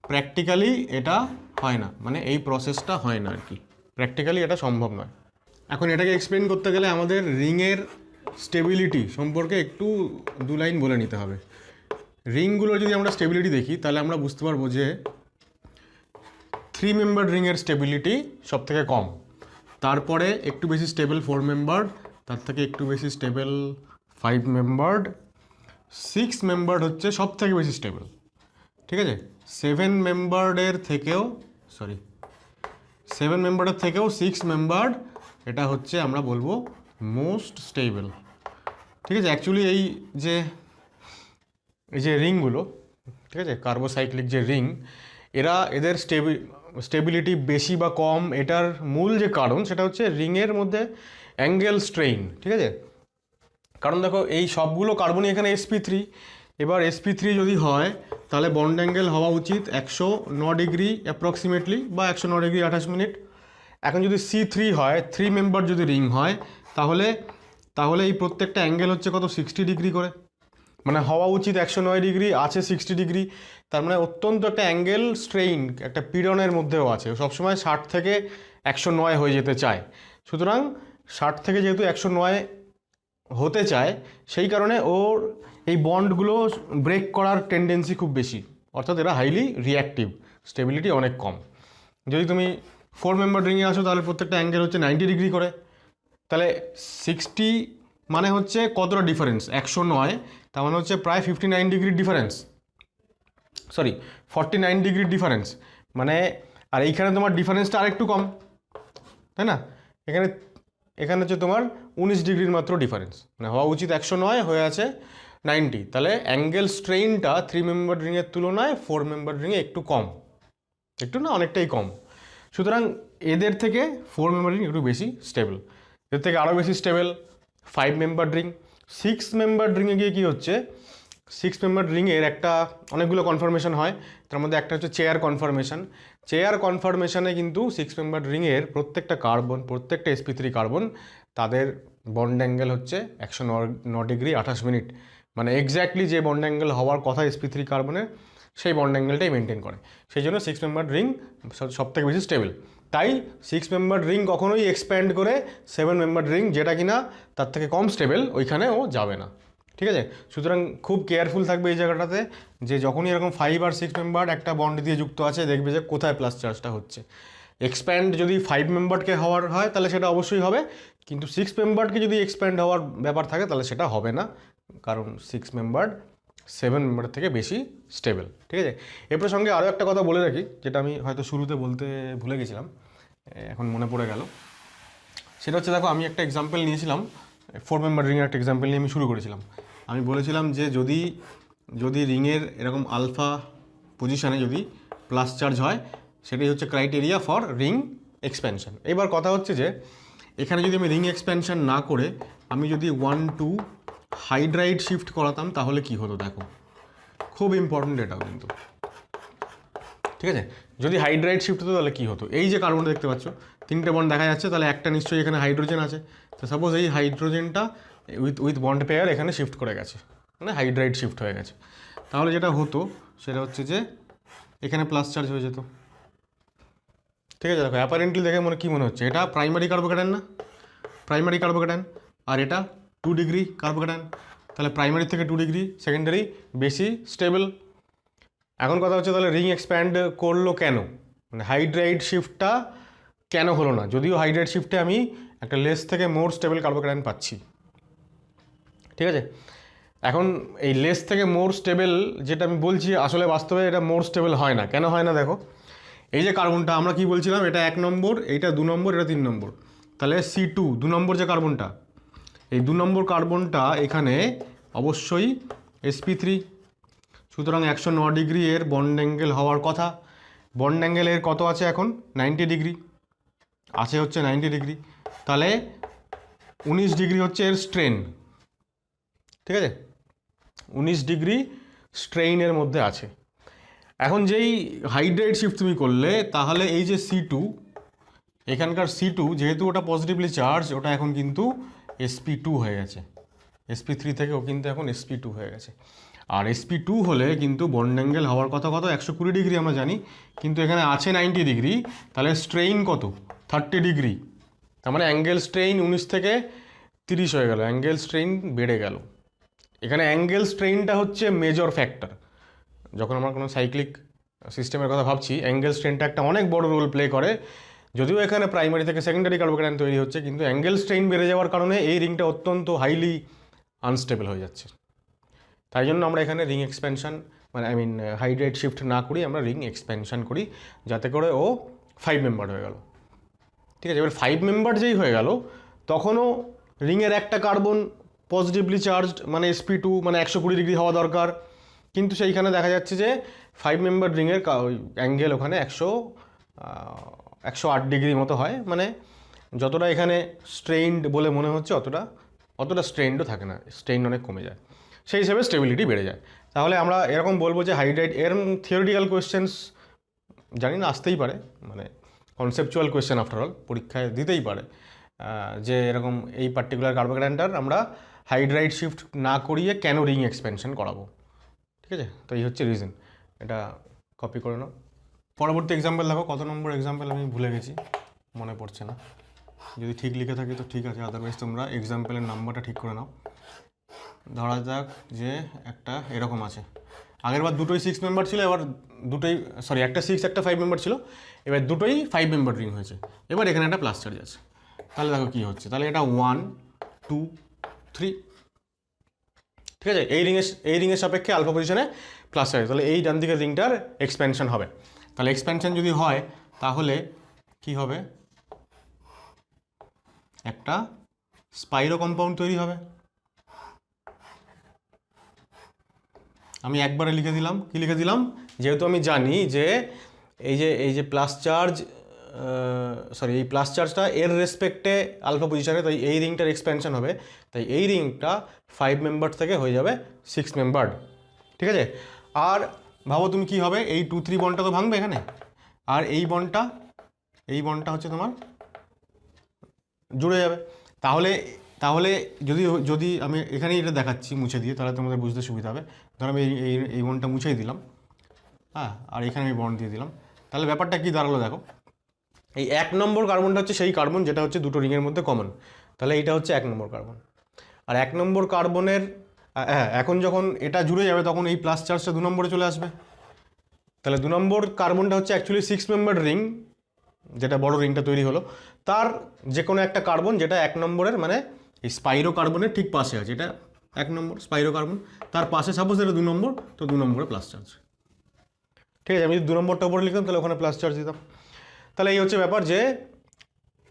A: প্র্যাকটিক্যালি এটা হয় না, মানে এই প্রসেসটা হয় না আর কি, প্র্যাকটিক্যালি এটা সম্ভব নয়। এখন এটাকে এক্সপ্লেন করতে গেলে আমাদের রিংয়ের স্টেবিলিটি সম্পর্কে একটু 2 লাইন বলে নিতে হবে। রিংগুলোর যদি আমরা স্টেবিলিটি দেখি তাহলে আমরা বুঝতে পারবো যে 3 মেম্বার রিংয়ের স্টেবিলিটি সব থেকে কম, তারপরে একটু বেশি স্টেবল 4 মেম্বার, তার থেকে একটু বেশি স্টেবল 5 মেম্বার, 6 মেম্বার হচ্ছে সব থেকে বেশি স্টেবল। ঠিক আছে, 7 মেম্বারের থেকেও 6 মেম্বার এটা হচ্ছে আমরা বলবো মোস্ট স্টেবল। ঠিক আছে, অ্যাকচুয়ালি এই যে রিংগুলো, ঠিক আছে, কার্বোসাইক্লিক যে রিং, এদের স্টেবিলিটি বেশি বা কম, এটার মূল যে কারণ সেটা হচ্ছে রিংয়ের মধ্যে অ্যাঙ্গেল স্ট্রেইন। ঠিক আছে, কারণ দেখো এই সবগুলো কার্বনই এখানে sp3, এবার sp3 যদি হয় তাহলে বন্ড অ্যাঙ্গেল হওয়া উচিত 109 ডিগ্রি অ্যাপ্রক্সিমেটলি বা 109 ডিগ্রি 28 মিনিট। এখন যদি c3 হয়, 3 মেম্বার যদি রিং হয়, তাহলে তাহলে এই প্রত্যেকটা অ্যাঙ্গেল হচ্ছে কত 60 ডিগ্রি করে, মানে হওয়া উচিত 109 ডিগ্রি, আছে 60 ডিগ্রি, তার মানে অত্যন্ত একটা অ্যাঙ্গেল স্ট্রেইন একটা পীড়নের মধ্যেও আছে, সবসময় 60 থেকে 109 হয়ে যেতে চায়। সুতরাং 60 থেকে যেহেতু 109 হতে চায়, সেই কারণে ওর এই বন্ডগুলো ব্রেক করার টেন্ডেন্সি খুব বেশি, অর্থাৎ এরা হাইলি রিঅ্যাক্টিভ, স্টেবিলিটি অনেক কম। যদি তুমি 4 মেম্বার রিংয়ে আসো তাহলে প্রত্যেকটা অ্যাঙ্গেল হচ্ছে 90 ডিগ্রি করে, তাহলে 60 মানে হচ্ছে কতটা ডিফারেন্স, 109, তার মানে হচ্ছে প্রায় 59 ডিগ্রির ডিফারেন্স, সরি 49 ডিগ্রির ডিফারেন্স, মানে আর এইখানে তোমার ডিফারেন্সটা আরেকটু কম, তাই না? এখানে এখানে হচ্ছে তোমার 19 ডিগ্রির মাত্র ডিফারেন্স, মানে হওয়া উচিত 109, হয়ে আছে 90, তাহলে অ্যাঙ্গেল স্ট্রেইনটা 3 মেম্বার রিংয়ের তুলনায় 4 মেম্বার রিংয়ে একটু কম, একটু না অনেকটাই কম। সুতরাং এদের থেকে 4 মেম্বার রিং একটু বেশি স্টেবল, এর থেকে আরও বেশি স্টেবল 5 মেম্বার রিং। 6 মেম্বার রিংয়ে গিয়ে কী হচ্ছে, 6 মেম্বার রিংয়ের একটা অনেকগুলো কনফার্মেশন হয়, তার মধ্যে একটা হচ্ছে চেয়ার কনফার্মেশন। চেয়ার কনফার্মেশনে কিন্তু 6 মেম্বার রিংয়ের প্রত্যেকটা কার্বন, প্রত্যেকটা sp3 কার্বন, তাদের বন্ড অ্যাঙ্গেল হচ্ছে 109 ডিগ্রি 28 মিনিট, মানে এক্স্যাক্টলি যে বন্ড অ্যাঙ্গেল হওয়ার কথা sp3 কার্বনের, সেই বন্ড অ্যাঙ্গেলটাই মেনটেন করে। সেই জন্য 6 মেম্বার রিং সবথেকে বেশি স্টেবল। তাই 6 মেম্বার রিং কখনোই এক্সপ্যান্ড করে 7 মেম্বার রিং যেটা কিনা তার থেকে কম স্টেবল, ওইখানে ও যাবে না, ঠিক আছে? সুতরাং খুব কেয়ারফুল থাকবে এই জায়গাটাতে, যে যখনই এরকম 5 আর 6 মেম্বার একটা বন্ড দিয়ে যুক্ত আছে, দেখবে যে কোথায় প্লাস চার্জটা হচ্ছে। এক্সপ্যান্ড যদি 5 মেম্বারকে হওয়ার হয় তাহলে সেটা অবশ্যই হবে, কিন্তু 6 মেম্বারকে যদি এক্সপ্যান্ড হওয়ার ব্যাপার থাকে তাহলে সেটা হবে না, কারণ 6 মেম্বার 7 মেম্বারের থেকে বেশি স্টেবল, ঠিক আছে? এর প্রসঙ্গে আরও একটা কথা বলে রাখি, যেটা আমি হয়তো শুরুতে বলতে ভুলে গেছিলাম, এখন মনে পড়ে গেল। সেটা হচ্ছে, দেখো আমি একটা এক্সাম্পল নিয়েছিলাম, 4 মেম্বার রিংয়ের একটা এক্সাম্পল নিয়ে আমি শুরু করেছিলাম। আমি বলেছিলাম যে যদি রিংয়ের এরকম আলফা পজিশানে যদি প্লাস চার্জ হয়, সেটাই হচ্ছে ক্রাইটেরিয়া ফর রিং এক্সপ্যানশন। এবার কথা হচ্ছে যে এখানে যদি আমি রিং এক্সপ্যানশন না করে আমি যদি 1-2 হাইড্রাইড শিফট করাতাম তাহলে কি হতো, দেখো খুব ইম্পর্টেন্ট এটাও কিন্তু, ঠিক আছে? যদি হাইড্রাইড শিফট হতো তাহলে কী হতো, এই যে কার্বনটা দেখতে পাচ্ছ 3টে বন্ড দেখা যাচ্ছে, তাহলে একটা নিশ্চয়ই এখানে হাইড্রোজেন আছে, তো সাপোজ এই হাইড্রোজেনটা উইথ বন্ড পেয়ার এখানে শিফট করে গেছে, মানে হাইড্রাইড শিফট হয়ে গেছে, তাহলে যেটা হতো সেটা হচ্ছে যে এখানে প্লাস চার্জ হয়ে যেত, ঠিক আছে? দেখো অ্যাপারেন্টলি দেখে কী মনে হচ্ছে, এটা প্রাইমারি কার্বোক্যাটায়ন না, প্রাইমারি কার্বোক্যাটায়ন, আর এটা 2 ডিগ্রি কার্বোক্যাটায়ন, তাহলে প্রাইমারি থেকে 2 ডিগ্রি, সেকেন্ডারি বেশি স্টেবল। এখন কথা হচ্ছে তাহলে রিং এক্সপ্যান্ড করলো কেন, মানে হাইড্রাইড শিফটটা কেন হলো না, যদিও হাইড্রাইড শিফটে আমি একটা লেস থেকে মোর স্টেবল কার্বোক্যাটায়ন পাচ্ছি, ঠিক আছে? এখন এই লেস থেকে মোর স্টেবল যেটা আমি বলছি, আসলে বাস্তবে এটা মোর স্টেবল হয় না। কেন হয় না দেখো, এই যে কার্বনটা আমরা কি বলছিলাম, এটা 1 নম্বর, এইটা 2 নম্বর, এটা 3 নম্বর, তাহলে C2 2 নম্বর যে কার্বনটা, এই 2 নম্বর কার্বনটা এখানে অবশ্যই sp3, সুতরাং 109 ডিগ্রি এর বন্ড অ্যাঙ্গেল হওয়ার কথা। বন্ড অ্যাঙ্গেলের কত আছে এখন, 90 ডিগ্রি আছে, হচ্ছে 90 ডিগ্রি, তাহলে 19 ডিগ্রি হচ্ছে এর স্ট্রেন, ঠিক আছে? 19 ডিগ্রি স্ট্রেইনের মধ্যে আছে। এখন যেই হাইড্রাইড শিফট তুমি করলে, তাহলে এই যে C2, এখানকার C2 যেহেতু ওটা পজিটিভলি চার্জ, ওটা এখন কিন্তু sp2 হয়ে গেছে, sp3 থেকে ও কিন্তু এখন sp2 হয়ে গেছে। আর sp2 হলে কিন্তু বন্ড অ্যাঙ্গেল হওয়ার কথা কত, 120 ডিগ্রি আমরা জানি, কিন্তু এখানে আছে 90 ডিগ্রি, তাহলে স্ট্রেইন কত, 30 ডিগ্রি, তার মানে অ্যাঙ্গেল স্ট্রেইন 19 থেকে 30 হয়ে গেল, অ্যাঙ্গেল স্ট্রেইন বেড়ে গেল। এখানে অ্যাঙ্গেল স্ট্রেইনটা হচ্ছে মেজর ফ্যাক্টর, যখন আমরা কোনো সাইক্লিক সিস্টেমের কথা ভাবছি, অ্যাঙ্গেল স্ট্রেইনটা একটা অনেক বড় রোল প্লে করে। যদিও এখানে প্রাইমারি থেকে সেকেন্ডারি কার্বোক্যাটায়ন তৈরি হচ্ছে, কিন্তু অ্যাঙ্গেল স্ট্রেইন বেড়ে যাওয়ার কারণে এই রিংটা অত্যন্ত হাইলি আনস্টেবল হয়ে যাচ্ছে। তাই জন্য আমরা এখানে রিং এক্সপ্যানশন, মানে হাইড্রাইড শিফট না করি, আমরা রিং এক্সপ্যানশন করি, যাতে করে ও 5 মেম্বার হয়ে গেল, ঠিক আছে? এবার 5 মেম্বার যেই হয়ে গেল, তখনও রিংয়ের একটা কার্বন পজিটিভলি চার্জড, মানে sp2, মানে 120 ডিগ্রি হওয়া দরকার, কিন্তু সেইখানে দেখা যাচ্ছে যে 5 মেম্বার রিংয়ের অ্যাঙ্গেল ওখানে 108 ডিগ্রি মতো হয়, মানে যতটা এখানে স্ট্রেইনড বলে মনে হচ্ছে অতটা স্ট্রেইনডও থাকে না, স্ট্রেইন অনেক কমে যায়, সেই হিসাবে স্টেবিলিটি বেড়ে যায়। তাহলে আমরা এরকম বলবো যে হাইড্রাইট, এরম থিওরিটিক্যাল কোয়েশ্চেন্স জানি না আসতেই পারে, মানে কনসেপচুয়াল কোয়েশ্চেন আফটার অল পরীক্ষায় দিতেই পারে, যে এরকম এই পার্টিকুলার কার্বোক্যাটায়নটার আমরা হাইড্রাইট শিফট না করিয়ে কেন রিং এক্সপেনশন করাবো। ঠিক আছে, তো এই হচ্ছে রিজন, এটা কপি করে নাও। পরবর্তী এক্সাম্পল দেখো, কত নম্বর এক্সাম্পল আমি ভুলে গেছি, মনে পড়ছে না। যদি ঠিক লিখে থাকি তো ঠিক আছে, আদারওয়াইজ তোমরা এক্সাম্পলের নাম্বারটা ঠিক করে নাও। ধরা যাক যে একটা এরকম আছে, আগের বার দুটোই 6 মেম্বার ছিল, এবার দুটোই সরি একটা 6 একটা 5 মেম্বার ছিল, এবার দুটোই 5 মেম্বার রিং হয়েছে। এবার এখানে একটা প্লাস চার্জ আছে, তাহলে দেখো কী হচ্ছে, তাহলে এটা 1 2 3, ঠিক আছে, এই রিংয়ের সাপেক্ষে আলফা পজিশনে প্লাস চার্জ, তাহলে এই ডান দিকের রিংটার এক্সপেনশন হবে। তাহলে এক্সপেনশন যদি হয় তাহলে কি হবে, একটা স্পাইরো কম্পাউন্ড তৈরি হবে। আমি একবারে লিখে দিলাম, কি লিখে দিলাম, যেহেতু আমি জানি যে এই যে প্লাস চার্জ সরি এই প্লাস চার্জটা এর রেসপেক্টে আলফা পজিশনে, তাই এই রিংটার এক্সপেনশন হবে, তাই এই রিংটা 5 মেম্বার থেকে হয়ে যাবে 6 মেম্বার। ঠিক আছে, আর ভাবো তুমি কি হবে, এই 2 3 বন্ডটা তো ভাঙবে এখানে, আর এই বন্ডটা হচ্ছে তোমার জুড়ে যাবে। তাহলে যদি আমি এখানে এটা দেখাচ্ছি মুছে দিয়ে, তাহলে তোমাদের বুঝতে সুবিধা হবে। ধরো আমি এই বন্ডটা মুছেই দিলাম, হ্যাঁ, আর এখানে আমি বন্ড দিয়ে দিলাম, তাহলে ব্যাপারটা কি দাঁড়ালো দেখো, এই 1 নম্বর কার্বনটা হচ্ছে সেই কার্বন যেটা হচ্ছে দুটো রিংয়ের মধ্যে কমন, তাহলে এইটা হচ্ছে 1 নম্বর কার্বন। আর 1 নম্বর কার্বনের হ্যাঁ, এখন যখন এটা জুড়ে যাবে তখন এই প্লাস চার্জটা 2 নম্বরে চলে আসবে, তাহলে 2 নম্বর কার্বনটা হচ্ছে অ্যাকচুয়ালি 6 মেম্বার রিং, যেটা বড় রিংটা তৈরি হলো, তার যে কোনো একটা কার্বন যেটা 1 নম্বরের, মানে এই স্পাইরো কার্বনের ঠিক পাশে আছে, এটা 1 নম্বর স্পাইরো কার্বন, তার পাশে সাপোজ এটা 2 নম্বর, তো 2 নম্বরে প্লাস চার্জ। ঠিক আছে, আমি যদি 2 নম্বরটা উপরে লিখতাম তাহলে ওখানে প্লাস চার্জ দিতাম। তাহলে এই হচ্ছে ব্যাপার, যে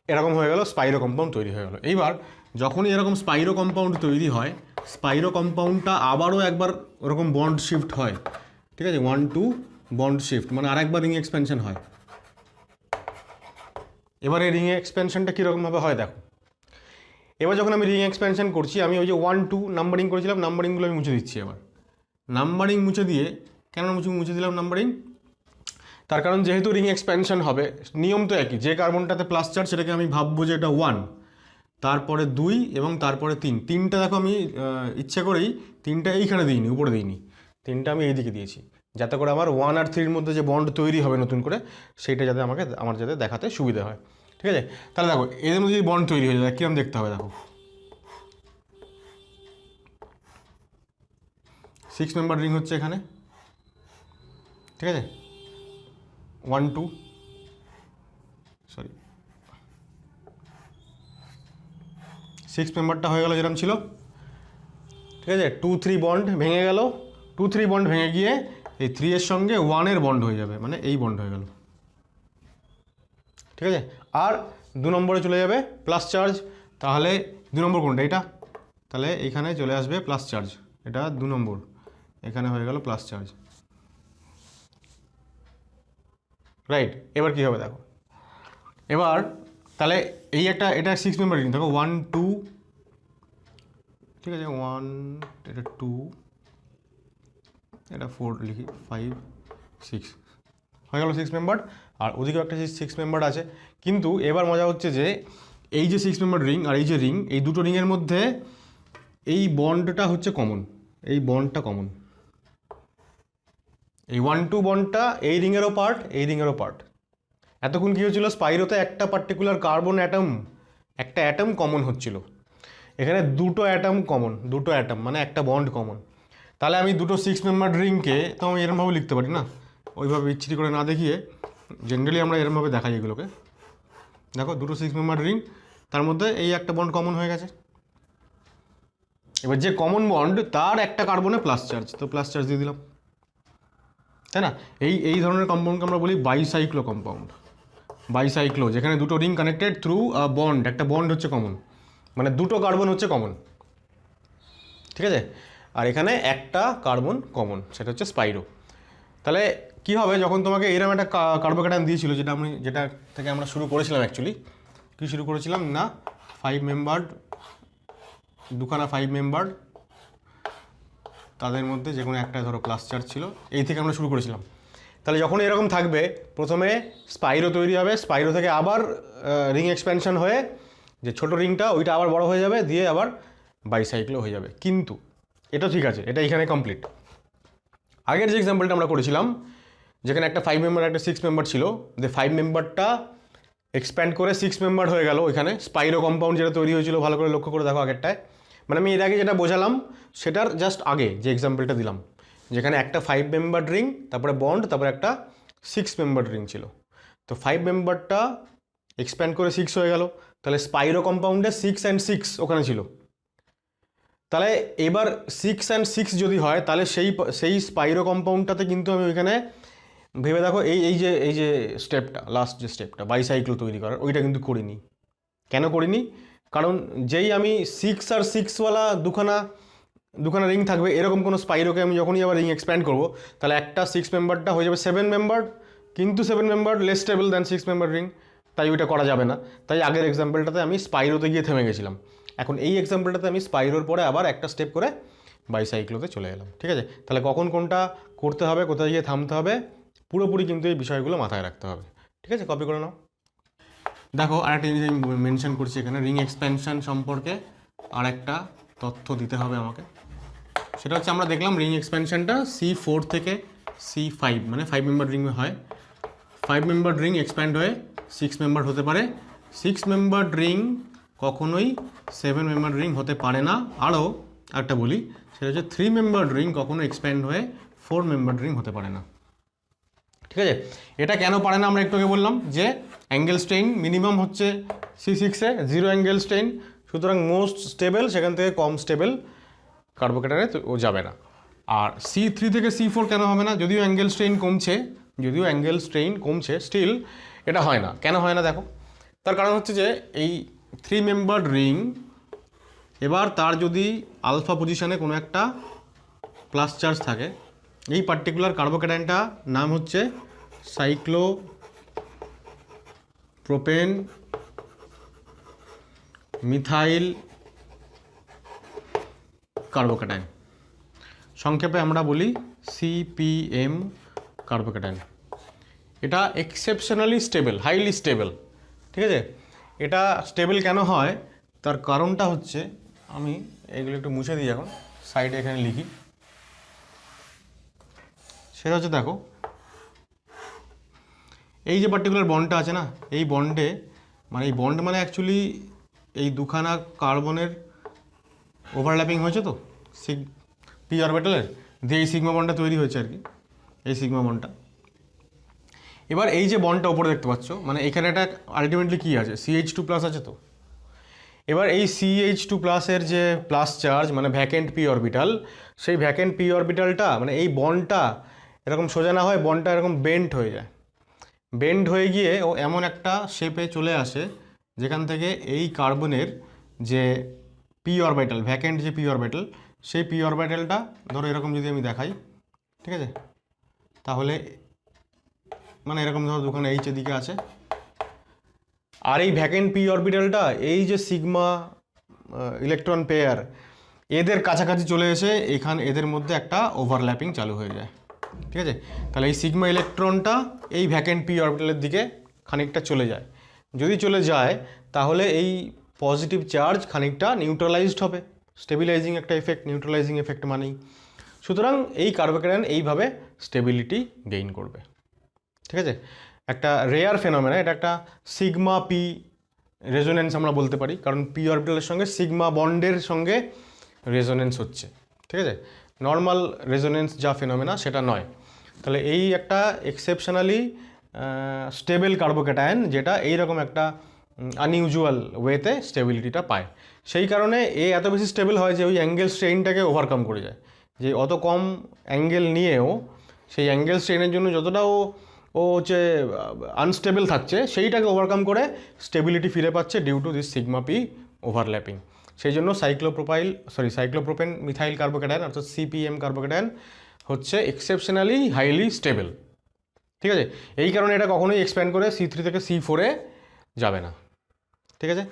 A: এরকম হয়ে গেল, স্পাইরো কম্পাউন্ড তৈরি হয়ে গেল। এইবার যখনই এরকম স্পাইরো কম্পাউন্ড তৈরি হয়, স্পাইরো কম্পাউন্ডটা আবারও একবার ওরকম বন্ড শিফট হয়। ঠিক আছে, 1 2 বন্ড শিফট, মানে আরেকবার রিং এক্সপেনশন হয়। এবার এই রিং এক্সপেনশনটা কীরকমভাবে হয় দেখো, এবার যখন আমি রিং এক্সপেনশন করছি, আমি ওই যে 1 2 নাম্বারিং করেছিলাম, নাম্বারিংগুলো আমি মুছে দিচ্ছি। এবার নাম্বারিং মুছে দিয়ে, কেন মুছে দিলাম নাম্বারিং, তার কারণ যেহেতু রিং এক্সপেনশন হবে, নিয়ম তো একই, যে কার্বনটাতে প্লাস চার্জ সেটাকে আমি ভাববো যে এটা 1, তারপরে 2 এবং তারপরে 3। 3টা দেখো আমি ইচ্ছে করেই 3টা এইখানে দিইনি, উপরে দিইনি, 3টা আমি এইদিকে দিয়েছি, যাতে করে আমার 1 আর 3-র মধ্যে যে বন্ড তৈরি হবে নতুন করে, সেইটা যাতে আমার যাতে দেখাতে সুবিধা হয়। ঠিক আছে, তাহলে দেখো এদের মধ্যে যদি বন্ড তৈরি হয়ে যায় কীরকম দেখতে হবে দেখো, 6 মেম্বার রিং হচ্ছে এখানে। ঠিক আছে, 1 2 সরি 6 মেম্বারটা হয়ে গেল যেরকম ছিল। ঠিক আছে, 2 3 বন্ড ভেঙে গেল, 2 3 বন্ড ভেঙে গিয়ে এই 3 এর সঙ্গে 1-এর বন্ড হয়ে যাবে, মানে এই বন্ড হয়ে গেল। ঠিক আছে, আর 2 নম্বরে চলে যাবে প্লাস চার্জ, তাহলে 2 নম্বর কোনটা, এটা, তাহলে এইখানে চলে আসবে প্লাস চার্জ, এটা 2 নম্বর, এখানে হয়ে গেল প্লাস চার্জ। রাইট, এবার কী হবে দেখো, এবার তাহলে এই এটা 6 মেম্বার রিং, দেখো 1 2, ঠিক আছে 1, এটা 2, এটা 4 লিখি, 5 6 হয়ে গেল 6 মেম্বার, আর ওদিকেও একটা 6 মেম্বার আছে। কিন্তু এবার মজা হচ্ছে যে এই যে 6 মেম্বার রিং আর এই যে রিং, এই দুটো রিংয়ের মধ্যে এই বন্ডটা হচ্ছে কমন, এই বন্ডটা কমন, এই 1 2 বন্ডটা এই রিংয়েরও পার্ট, এই রিংয়েরও পার্ট। এতক্ষণ কী হচ্ছিল, স্পাইরোতে একটা পার্টিকুলার কার্বন অ্যাটম, একটা অ্যাটম কমন হচ্ছিল, এখানে দুটো অ্যাটম কমন, দুটো অ্যাটম মানে একটা বন্ড কমন। তাহলে আমি দুটো 6 মেম্বার রিংকে তো আমি এরমভাবে লিখতে পারি না, ওইভাবে বিচ্ছিরি করে না দেখিয়ে, জেনারেলি আমরা এরমভাবে দেখাই এগুলোকে। দেখো দুটো 6 মেম্বার রিং, তার মধ্যে এই একটা বন্ড কমন হয়ে গেছে, এবার যে কমন বন্ড তার একটা কার্বনে প্লাস চার্জ, তো প্লাস চার্জ দিয়ে দিলাম, তাই না। এই ধরনের কম্পাউন্ডকে আমরা বলি বাইসাইক্লো কম্পাউন্ড। বাইসাইক্লো, যেখানে দুটো ring connected through a bond, একটা বন্ড হচ্ছে কমন, মানে দুটো কার্বন হচ্ছে কমন। ঠিক আছে, আর এখানে একটা কার্বন কমন, সেটা হচ্ছে স্পাইরো। তাহলে কি হবে, যখন তোমাকে এরকম একটা কার্বোক্যাটায়ন দিয়েছিল, যেটা থেকে আমরা শুরু করেছিলাম, অ্যাকচুয়ালি কি শুরু করেছিলাম না, 5 মেম্বার, দুখানা 5 মেম্বার তাদের মধ্যে যে কোনো একটা ধরো প্লাস চার্জ ছিল, এই থেকে আমরা শুরু করেছিলাম। তাহলে যখন এরকম থাকবে প্রথমে স্পাইরো তৈরি হবে, স্পাইরো থেকে আবার রিং এক্সপ্যানশন হয়ে যে ছোটো রিংটা ওইটা আবার বড় হয়ে যাবে, দিয়ে আবার বাইসাইক্লো হয়ে যাবে। কিন্তু এটা ঠিক আছে, এটা এখানে কমপ্লিট। আগের যে এক্সাম্পলটা আমরা করেছিলাম যেখানে একটা 5 মেম্বার একটা 6 মেম্বার ছিল, যে 5 মেম্বারটা এক্সপ্যান্ড করে 6 মেম্বার হয়ে গেল, ওইখানে স্পাইরো কম্পাউন্ড যেটা তৈরি হয়েছিল ভালো করে লক্ষ্য করে দেখো আগেরটায়। মানে আমি এর আগে যেটা বোঝালাম সেটার জাস্ট আগে যে এক্সাম্পলটা দিলাম, যেখানে একটা 5 মেম্বার রিং, তারপরে বন্ড, তারপরে একটা 6 মেম্বার রিং ছিল। তো 5 মেম্বারটা এক্সপ্যান্ড করে 6 হয়ে গেল, তাহলে স্পাইরো কম্পাউন্ডে 6 অ্যান্ড 6 ওখানে ছিল। তাহলে এবার 6 অ্যান্ড 6 যদি হয় তাহলে সেই স্পাইরো কম্পাউন্ডটাতে কিন্তু আমি ওইখানে ভেবে দেখো এই যে স্টেপটা, লাস্ট যে স্টেপটা বাইসাইক্লো তৈরি করার, ওইটা কিন্তু করিনি। কেন করিনি? কারণ যেই আমি 6 আর 6ওয়ালা দুখানা রিং থাকবে এরকম কোনো স্পাইরোকে আমি যখনই আবার রিং এক্সপ্যান্ড করবো, তাহলে একটা 6 মেম্বারটা হয়ে যাবে 7 মেম্বার, কিন্তু 7 member less stable than 6 member ring, তাই ওইটা করা যাবে না। তাই আগের এক্সাম্পলটাতে আমি স্পাইরোতে গিয়ে থেমে গেছিলাম। এখন এই এক্সাম্পলটাতে আমি স্পাইরোর পরে আবার একটা স্টেপ করে বাইসাইক্লোতে চলে এলাম। ঠিক আছে, তাহলে কখন কোনটা করতে হবে, কোথায় গিয়ে থামতে হবে, পুরোপুরি কিন্তু এই বিষয়গুলো মাথায় রাখতে হবে। ঠিক আছে, কপি করে নাও। দেখো আরেকটা জিনিস আমি মেনশন করছি এখানে, রিং এক্সপ্যানশন সম্পর্কে আরেকটা তথ্য দিতে হবে আমাকে। সেটা হচ্ছে আমরা দেখলাম রিং এক্সপ্যানশনটা C4 থেকে C5 মানে 5 মেম্বার রিং হয়। 5 মেম্বার রিং এক্সপ্যান্ড হয়ে 6 মেম্বার হতে পারে। 6 মেম্বার রিং কখনোই 7 মেম্বার রিং হতে পারে না। আরও একটা বলি, সেটা হচ্ছে 3 মেম্বার রিং কখনো এক্সপ্যান্ড হয়ে 4 মেম্বার রিং হতে পারে না। ঠিক আছে, এটা কেন পারে না আমরা একটু আগে বললাম যে অ্যাঙ্গেল স্ট্রেইন মিনিমাম হচ্ছে C6-এ, 0 অ্যাঙ্গেল স্ট্রেইন, সুতরাং মোস্ট স্টেবল, সেখান থেকে কম স্টেবল কার্বোকেটারে ও যাবে না। আর C3 থেকে C4 কেন হবে না? যদিও অ্যাঙ্গেল স্ট্রেইন কমছে স্টিল এটা হয় না। কেন হয় না দেখো, তার কারণ হচ্ছে যে এই 3 মেম্বার রিং এবার তার যদি আলফা পজিশনে কোনো একটা প্লাস চার্জ থাকে, এই পার্টিকুলার কার্বোক্যাটায়নটা নাম হচ্ছে সাইক্লোপ্রোপেন মিথাইল কার্বোক্যাটায়ন, সংক্ষেপে আমরা বলি CPM কার্বোক্যাটায়ন। এটা এক্সেপশনালি স্টেবল, হাইলি স্টেবল। ঠিক আছে, এটা স্টেবল কেন হয় তার কারণটা হচ্ছে, আমি এগুলো একটু মুছে দিই এখন, সাইডে এখানে লিখি। সেটা হচ্ছে দেখো এই যে পার্টিকুলার বন্ডটা আছে না, এই বন্ডে মানে এই বন্ড মানে অ্যাকচুয়ালি এই দুখানা কার্বনের ওভারল্যাপিং হয়েছে তো পি অরবিটালের, দিয়ে এই সিগমা বন্ডটা তৈরি হয়েছে আর কি, এই সিগমা বন্ডটা। এবার এই যে বন্ডটা ওপরে দেখতে পাচ্ছ, মানে এখানে একটা আলটিমেটলি কী আছে, CH2+ আছে তো। এবার এই CH2+-এর যে প্লাস চার্জ মানে ভ্যাকেন্ট পি অরবিটাল, সেই ভ্যাকেন্ট পি অরবিটালটা মানে এই বন্ডটা এরকম সোজা না হয়, বন্ডটা এরকম বেন্ড হয়ে যায়। বেন্ড হয়ে গিয়ে ও এমন একটা শেপে চলে আসে যেখান থেকে এই কার্বনের যে পি অরবিটাল, ভ্যাকেন্ট যে পি অরবিটাল, সেই পি অরবিটালটা ধরো এরকম যদি আমি দেখাই, ঠিক আছে, তাহলে মানে এরকম ধরো দুখানে এইচ এদিকে আছে, আর এই ভ্যাকেন্ট পি অরবিটালটা এই যে সিগমা ইলেকট্রন পেয়ার এদের কাছাকাছি চলে এসে এখানে এদের মধ্যে একটা ওভারল্যাপিং চালু হয়ে যায়। ঠিক আছে, তাহলে এই সিগমা ইলেকট্রনটা এই ভ্যাকেন্ট পি অরবিটালের দিকে খানিকটা চলে যায়। যদি চলে যায় তাহলে এই পজিটিভ চার্জ খানিকটা নিউট্রালাইজড হবে, স্টেবিলাইজিং একটা এফেক্ট, নিউট্রালাইজিং এফেক্ট মানেই। সুতরাং এই কার্বোক্যাটায়ন এইভাবে স্টেবিলিটি গেইন করবে। ঠিক আছে, একটা রেয়ার ফেনোমেনা, এটা একটা সিগমা পি রেজোনেন্স আমরা বলতে পারি, কারণ পি অরবিটালের সঙ্গে সিগমা বন্ডের সঙ্গে রেজোনেন্স হচ্ছে। ঠিক আছে, নর্মাল রেজোনেন্স যা ফেনোমেনা সেটা নয়। তাহলে এই একটা এক্সেপশনালি স্টেবল কার্বোক্যাটায়ন যেটা এইরকম একটা আনইউজুয়াল ওয়েতে স্টেবিলিটিটা পায়, সেই কারণে এত বেশি স্টেবল হয় যে ওই অ্যাঙ্গেল স্ট্রেইনটাকে ওভারকাম করে যায়। যে অত কম অ্যাঙ্গেল নিয়েও সেই অ্যাঙ্গেল স্ট্রেইনের জন্য যতটা ও হচ্ছে আনস্টেবল থাকছে, সেইটাকে ওভারকাম করে স্টেবিলিটি ফিরে পাচ্ছে due to this sigma pi overlapping. সেই জন্য সাইক্লোপ্রোপেন মিথাইল কার্বোক্যাটায়ন অর্থাৎ CPM কার্বোক্যাটায়ন হচ্ছে এক্সেপশনালি হাইলি স্টেবল। ঠিক আছে, এই কারণে এটা কখনোই এক্সপ্যান্ড করে C3 থেকে C4-এ যাবে না। ঠিক আছে,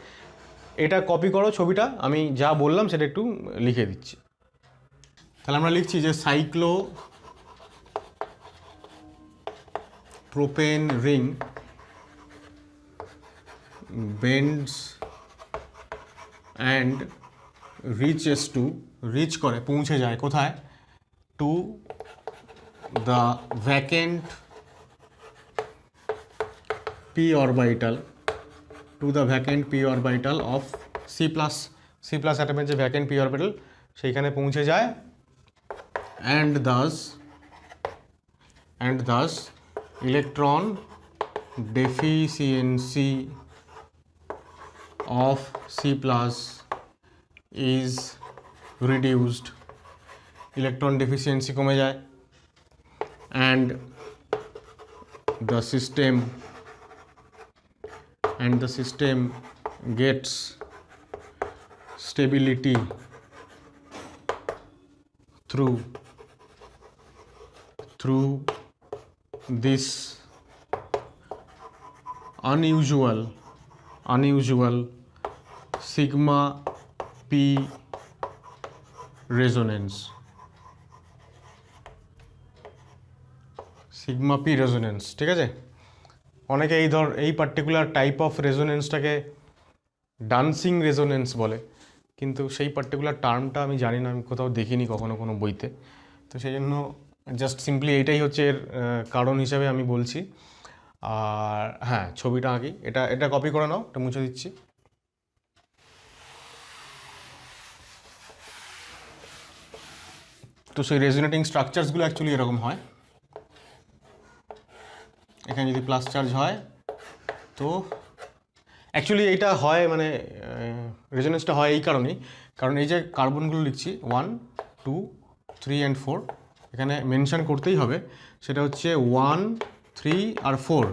A: এটা কপি করো ছবিটা, আমি যা বললাম সেটা একটু লিখে দিচ্ছি। তাহলে আমরা লিখছি যে cyclo propane ring bends and reaches to reach করে পৌঁছে যায় কোথায় to the vacant p orbital of C plus অ্যাটমের যে vacant p orbital সেইখানে পৌঁছে যায় and thus electron deficiency of C plus is reduced, electron deficiency কমে যায় and the system gets stability through this unusual sigma p resonance, ঠিক আছে। অনেকে এই পার্টিকুলার টাইপ অফ রেজোনেন্সটাকে ডান্সিং রেজোনেন্স বলে, কিন্তু সেই পার্টিকুলার টার্মটা আমি জানি না, আমি কোথাও দেখিনি কখনো কোনো বইতে, তো সেই জন্য জাস্ট সিম্পলি এইটাই হচ্ছে এর কারণ হিসাবে আমি বলছি। আর হ্যাঁ, ছবিটা আঁকি, এটা কপি করে নাও, এটা মুছে দিচ্ছি। তো সেই রেজোনেটিং স্ট্রাকচারসগুলো অ্যাকচুয়ালি এরকম হয়। এখানে যদি প্লাস চার্জ হয় তো অ্যাকচুয়ালি এইটা হয়, মানে রেজোনেন্সটা হয় এই কারণেই, কারণ এই যে কার্বনগুলো লিখছি 1 2 3 and 4 এখানে মেনশন করতেই হবে, সেটা হচ্ছে 1 3 আর 4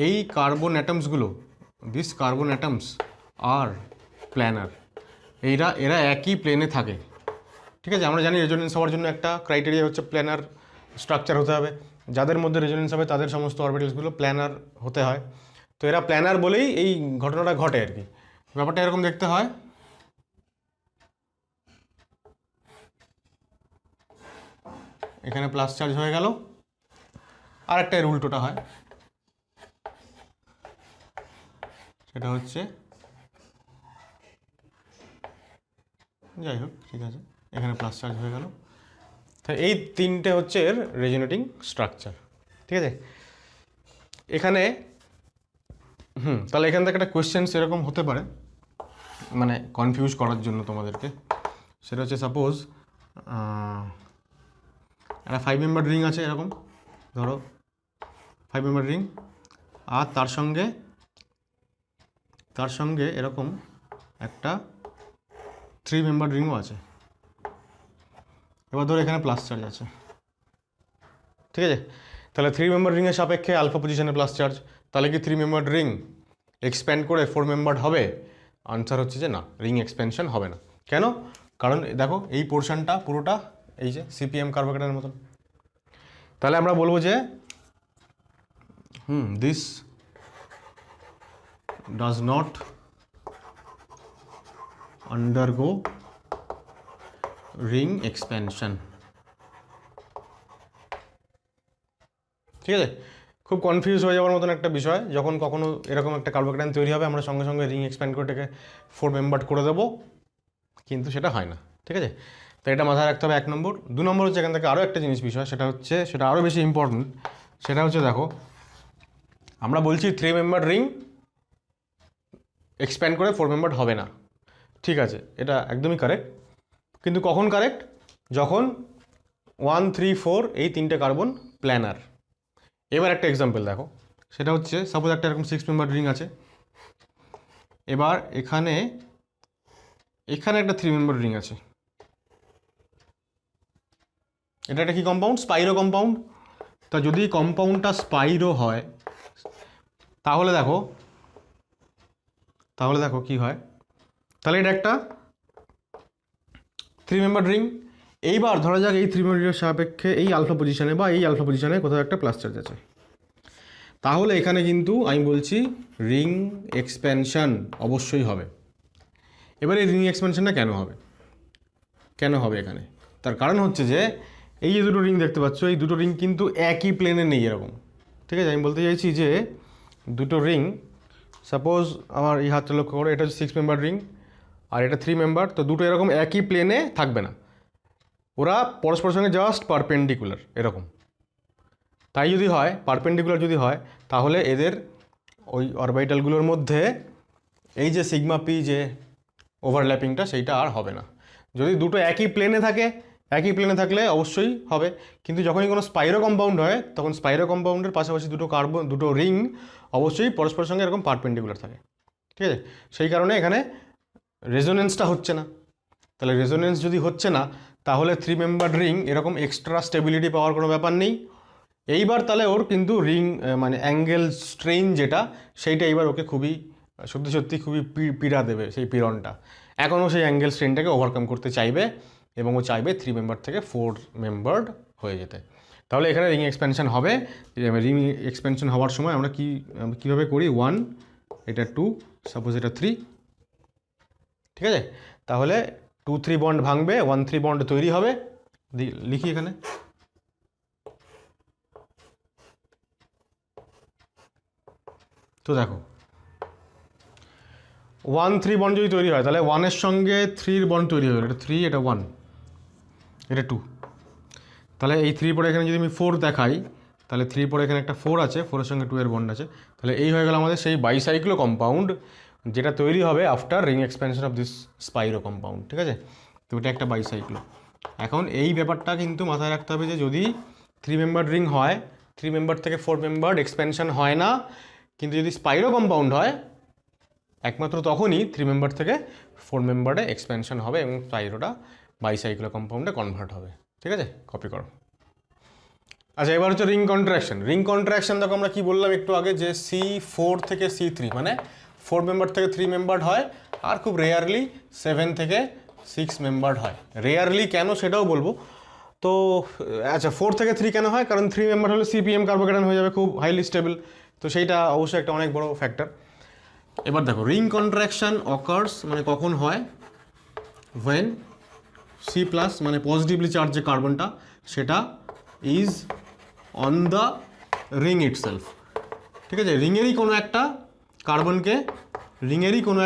A: এই কার্বন অ্যাটমসগুলো, this carbon atoms are planar, এরা একই প্লেনে থাকে, ঠিক আছে। আমরা জানি রেজোনেন্স হওয়ার জন্য একটা ক্রাইটেরিয়া হচ্ছে প্ল্যানার স্ট্রাকচার হতে হবে, যাদের মধ্যে রেজোনেন্স হবে তাদের সমস্ত অরবিটালসগুলো প্ল্যানার হতে হয়। তো এরা প্ল্যানার বলেই এই ঘটনাটা ঘটে আর কি, ব্যাপারটা এরকম দেখতে হয়। এখানে প্লাস চার্জ হয়ে গেল, আর একটা এর উল্টোটা হয়, সেটা হচ্ছে, যাই হোক ঠিক আছে, এখানে প্লাস চার্জ হয়ে গেল। তো এই তিনটে হচ্ছে এর রেজোনেটিং স্ট্রাকচার, ঠিক আছে। এখানে তাহলে এখান থেকে একটা কোয়েশ্চেন এরকম হতে পারে, মানে কনফিউজ করার জন্য তোমাদেরকে, সেটা হচ্ছে সাপোজ একটা 5 মেম্বার রিং আছে, এরকম ধরো 5 মেম্বার রিং, আর তার সঙ্গে এরকম একটা 3 মেম্বার রিংও আছে। এবার ধরো এখানে প্লাস চার্জ আছে, ঠিক আছে। তাহলে 3 মেম্বার রিংয়ের সাপেক্ষে আলফা পজিশনে প্লাস চার্জ, তাহলে কি 3 মেম্বার রিং এক্সপ্যান্ড করে 4 মেম্বার হবে? আনসার হচ্ছে যে না, রিং এক্সপ্যানশন হবে না। কেন? কারণ দেখো এই পোর্শনটা পুরোটা এই যে সিপিএম কার্বোকেটের মতন, তাহলে আমরা বলবো যে this does not undergo ring expansion, ঠিক আছে। খুব কনফিউজ হয়ে যাওয়ার মতন একটা বিষয়, যখন কখনো এরকম একটা কার্বোকেটাইন তৈরি হবে আমরা সঙ্গে সঙ্গে রিং এক্সপ্যান্ড করে এটাকে 4 মেম্বার করে দেবো, কিন্তু সেটা হয় না, ঠিক আছে। তো এটা মাথায় রাখতে হবে 1 নম্বর। 2 নম্বর হচ্ছে এখান থেকে আরও একটা জিনিস বিষয়, সেটা আরও বেশি ইম্পর্টেন্ট, সেটা হচ্ছে দেখো আমরা বলছি 3 মেম্বার রিং এক্সপ্যান্ড করে 4 মেম্বার হবে না, ঠিক আছে, এটা একদমই কারেক্ট। কিন্তু কখন কারেক্ট? যখন 1 3 4 এই 3টে কার্বন প্ল্যানার। এবার একটা এক্সাম্পল দেখো, সেটা হচ্ছে সাপোজ একটা এরকম 6 মেম্বার রিং আছে, এবার এখানে একটা 3 মেম্বার রিং আছে, এটা একটা কি কম্পাউন্ড? স্পাইরো কম্পাউন্ড। তা যদি কম্পাউন্ডটা স্পাইরো হয় তাহলে দেখো কি হয়, তাহলে এটা একটা 3 মেম্বার রিং। এইবার ধরা যাক এই 3 মেম্বার রিংয়ের সাপেক্ষে এই আলফা পজিশনে বা এই আলফা পজিশনে কোথাও একটা প্লাস চার্জ আছে, তাহলে এখানে কিন্তু আমি বলছি রিং এক্সপ্যানশন অবশ্যই হবে। এবার এই রিং এক্সপ্যানশনটা কেন হবে এখানে? তার কারণ হচ্ছে যে এই যে দুটো রিং দেখতে পাচ্ছ, এই দুটো রিং কিন্তু একই প্লেনে নেই এরকম, ঠিক আছে? আমি বলতে চাইছি যে দুটো রিং, সাপোজ আমার এই হাতটা লক্ষ্য করো, এটা হচ্ছে 6 মেম্বার রিং আর এটা 3 মেম্বার, তো দুটো এরকম একই প্লেনে থাকবে না, ওরা পরস্পরের সঙ্গে জাস্ট পারপেন্ডিকুলার এরকম। তাই যদি হয়, পারপেন্ডিকুলার যদি হয়, তাহলে এদের ওই অরবিটালগুলোর মধ্যে এই যে সিগমা পি যে ওভারল্যাপিংটা সেইটা আর হবে না। যদি দুটো একই প্লেনে থাকে, একই প্লেনে থাকলে অবশ্যই হবে, কিন্তু যখনই কোনো স্পাইরো কম্পাউন্ড হয় তখন স্পাইরো কম্পাউন্ডের পাশাপাশি দুটো রিং অবশ্যই পরস্পরের সঙ্গে এরকম পারপেন্ডিকুলার থাকে, ঠিক আছে? সেই কারণে এখানে রেজোনেন্সটা হচ্ছে না। তাহলে রেজোনেন্স যদি হচ্ছে না, তাহলে 3 মেম্বার রিং এরকম এক্সট্রা স্টেবিলিটি পাওয়ার কোনো ব্যাপার নেই। এইবার তাহলে ওর কিন্তু রিং মানে অ্যাঙ্গেল স্ট্রেইন যেটা, সেইটা এইবার ওকে খুবই সত্যি সত্যি খুবই পীড়া দেবে, সেই পীড়নটা। এখনও সেই অ্যাঙ্গেল স্ট্রেইনটাকে ওভারকাম করতে চাইবে এবং ও চাইবে 3 মেম্বার থেকে 4 মেম্বার্ড হয়ে যেতে। তাহলে এখানে রিং এক্সপেনশন হবে। রিং এক্সপেনশন হওয়ার সময় আমরা কীভাবে করি, 1, এটা 2, সাপোজ এটা 3, ঠিক আছে? তাহলে 2-3 বন্ড ভাঙবে, 1-3 বন্ড তৈরি হবে। লিখি এখানে, তো দেখো 1-3 বন্ড যদি তৈরি হয়, তাহলে 1-এর সঙ্গে 3-র বন্ড তৈরি হবে। এটা 3, এটা 1, এটা 2। তাহলে এই 3 পরে এখানে যদি আমি 4 দেখাই, তাহলে 3 পরে এখানে একটা 4 আছে, 4-এর সঙ্গে 2-এর বন্ড আছে। তাহলে এই হয়ে গেল আমাদের সেই বাইসাইক্লো কম্পাউন্ড, যেটা তৈরি হবে after ring expansion of this স্পাইরো compound, ঠিক আছে? তো এটা একটা বাইসাইক্লো। এখন এই ব্যাপারটা কিন্তু মাথায় রাখতে হবে যে যদি 3 মেম্বার রিং হয়, 3 মেম্বার থেকে 4 মেম্বার এক্সপেনশন হয় না, কিন্তু যদি স্পাইরো কম্পাউন্ড হয় একমাত্র তখনই 3 মেম্বার থেকে 4 মেম্বারে এক্সপেনশন হবে এবং স্পাইরোটা বাইসাইক্লো কম্পাউন্ডে কনভার্ট হবে, ঠিক আছে? কপি করো। আচ্ছা, এবার হচ্ছে রিং কন্ট্রাকশন। রিং কন্ট্রাকশন দেখো আমরা কি বললাম একটু আগে, যে C4 থেকে C3, মানে 4 মেম্বার থেকে 3 মেম্বার হয়, আর খুব রেয়ারলি 7 থেকে 6 মেম্বার হয়। রেয়ারলি কেন সেটাও বলবো। তো আচ্ছা, 4 থেকে 3 কেন হয়? কারণ 3 মেম্বার হলে CPM কার্বোকেটান হয়ে যাবে খুব হাইলি স্টেবল, তো সেইটা অবশ্যই একটা অনেক বড় ফ্যাক্টর। এবার দেখো রিং কন্ট্রাকশন অকার্স মানে কখন হয়, when C+ মানে পজিটিভলি চার্জ যে কার্বনটা সেটা is on the ring itself, ঠিক আছে? রিংয়েরই কোনো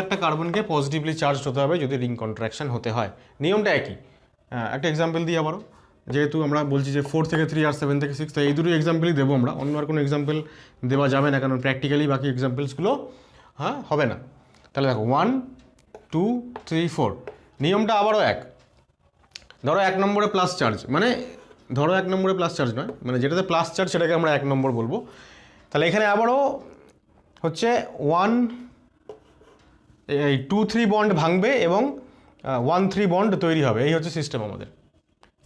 A: একটা কার্বনকে পজিটিভলি চার্জ হতে হবে যদি রিং কন্ট্রাকশন হতে হয়। নিয়মটা একই। একটা এক্সাম্পল দিই আবারও, যেহেতু আমরা বলছি যে 4 থেকে 3 আর 7 থেকে 6, তো এই দুটো এক্সাম্পলই দেবো আমরা, অন্য আর কোনো এক্সাম্পল দেওয়া যাবে না, কারণ প্র্যাকটিক্যালি বাকি এক্সাম্পলসগুলো হবে না। তাহলে দেখো 1, 2, 3, 4, নিয়মটা আবারও এক। ধরো 1 নম্বরে প্লাস চার্জ, মানে ধরো 1 নম্বরে প্লাস চার্জ নয়, মানে যেটাতে প্লাস চার্জ সেটাকে আমরা 1 নম্বর বলবো। তাহলে এখানে আবারও হচ্ছে 2-3 বন্ড ভাঙবে এবং 1-3 বন্ড তৈরি হবে। এই হচ্ছে সিস্টেম আমাদের।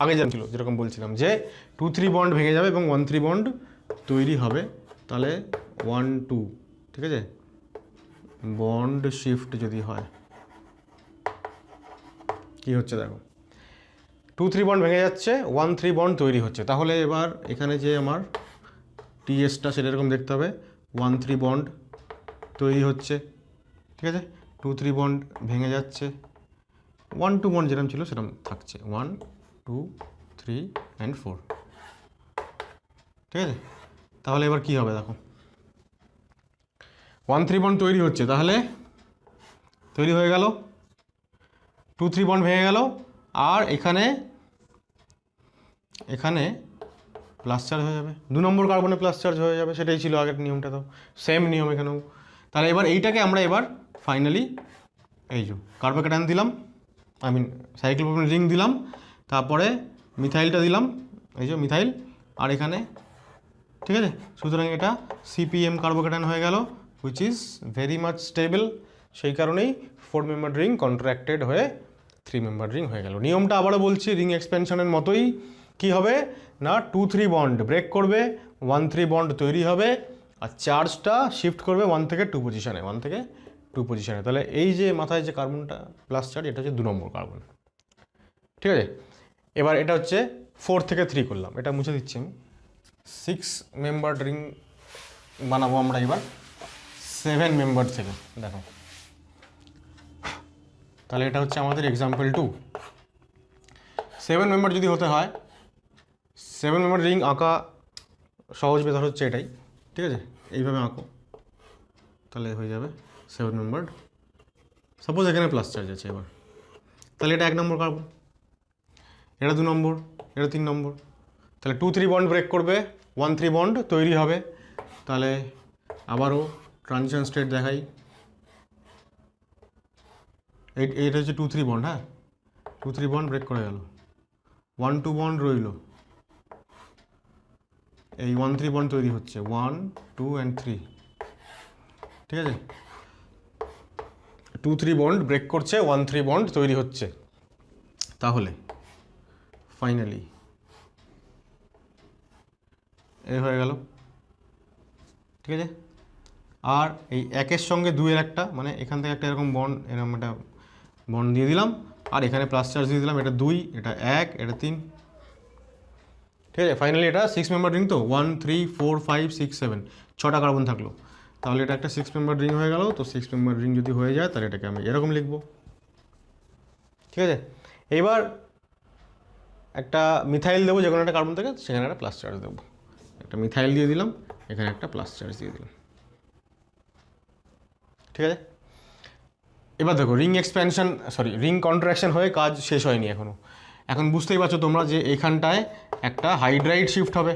A: আগে জানছিল যেরকম বলছিলাম যে 2-3 বন্ড ভেঙে যাবে এবং 1-3 বন্ড তৈরি হবে। তাহলে 1-2, ঠিক আছে? বন্ড শিফট যদি হয় কি হচ্ছে দেখো, 2-3 বন্ড ভেঙে যাচ্ছে, 1-3 বন্ড তৈরি হচ্ছে। তাহলে এবার এখানে যে আমার টিএসটা সেটা এরকম দেখতে হবে, 1-3 বন্ড তৈরি হচ্ছে, ঠিক আছে? 2-3 বন্ড ভেঙে যাচ্ছে, 1-2 বন্ড যেরকম ছিল সেরকম থাকছে, 1, 2, 3 and 4, ঠিক আছে? তাহলে এবার কি হবে দেখো, 1-3 বন্ড তৈরি হচ্ছে, তাহলে তৈরি হয়ে গেল, 2-3 বন্ড ভেঙে গেল, আর এখানে প্লাস চার্জ হয়ে যাবে, 2 নম্বর কার্বনে প্লাস চার্জ হয়ে যাবে। সেটাই ছিল আগের নিয়মটা, তো সেম নিয়ম এখানেও। তাহলে এবার এইটাকে আমরা এবার ফাইনালি এই যে কার্বোকেটান দিলাম, সাইক্লোপ্রোপেন রিং দিলাম, তারপরে মিথাইলটা দিলাম, এই যে মিথাইল, আর এখানে, ঠিক আছে? সুতরাং এটা CPM কার্বোকেটান হয়ে গেল, which is very much stable. সেই কারণেই 4 মেম্বার রিং কন্ট্রাক্টেড হয়ে 3 মেম্বার রিং হয়ে গেল। নিয়মটা আবারও বলছি, রিং এক্সপেনশনের মতোই। কি হবে না, 2-3 বন্ড ব্রেক করবে, 1-3 বন্ড তৈরি হবে, আর চার্জটা শিফট করবে 1 থেকে 2 পজিশনে। তাহলে এই যে মাথায় যে কার্বনটা প্লাস চার্জ, এটা হচ্ছে 2 নম্বর কার্বন, ঠিক আছে? এবার এটা হচ্ছে 4 থেকে 3 করলাম, এটা মুছে দিচ্ছি আমি। 6 মেম্বার রিং বানাবো আমরা এবার 7 মেম্বার থেকে, দেখো। তাহলে এটা হচ্ছে আমাদের এক্সাম্পল 2। 7 মেম্বার যদি হতে হয়, 7 মেম্বার রিং আঁকা সহজ মেথড হচ্ছে এটাই, ঠিক আছে? এইভাবে আঁকো, তাহলে হয়ে যাবে 7 মেম্বার। সাপোজ এখানে প্লাস চার্জ আছে এবার, তাহলে এটা 1 নম্বর কার্বন, এটা 2 নম্বর, এটা 3 নম্বর, তাহলে 2-3 বন্ড ব্রেক করবে, 1-3 বন্ড তৈরি হবে। তাহলে আবারও ট্রানজিশন স্টেট দেখাই, এইটা হচ্ছে 2-3 বন্ড, হ্যাঁ 2-3 বন্ড ব্রেক করে গেল, 1-2 বন্ড রইল, এই 1-3 বন্ড তৈরি হচ্ছে, 1, 2 and 3, ঠিক আছে? 2-3 বন্ড ব্রেক করছে, 1-3 বন্ড তৈরি হচ্ছে। তাহলে ফাইনালি এই হয়ে গেল, ঠিক আছে? আর এই 1-এর সঙ্গে 2-এর একটা, মানে এখান থেকে একটা এরকম বন্ড, এরকম একটা বন্ড দিয়ে দিলাম, আর এখানে প্লাস চার্জ দিয়ে দিলাম, এটা 2, এটা 1, এটা 3, ঠিক আছে? ফাইনালি এটা 6 মেম্বার রিং, তো 1, 3, 4, 5, 6, 7, 6টা কার্বন থাকলো, তাহলে এটা একটা 6 মেম্বার রিং হয়ে গেল। তো 6 মেম্বার রিং যদি হয়ে যায় তাহলে এটাকে আমি এরকম লিখবো, ঠিক আছে? এবার একটা মিথাইল দেবো, যে কোনো একটা কার্বন থেকে, সেখানে একটা প্লাস চার্জ দেবো, একটা মিথাইল দিয়ে দিলাম, এখানে একটা প্লাস চার্জ দিয়ে দিলাম, ঠিক আছে? এবার দেখো ring expansion, sorry ring contraction হয়ে কাজ শেষ হয়নি এখনও। এখন বুঝতেই পারছো তোমরা যে এখানটায় একটা হাইড্রাইড শিফট হবে,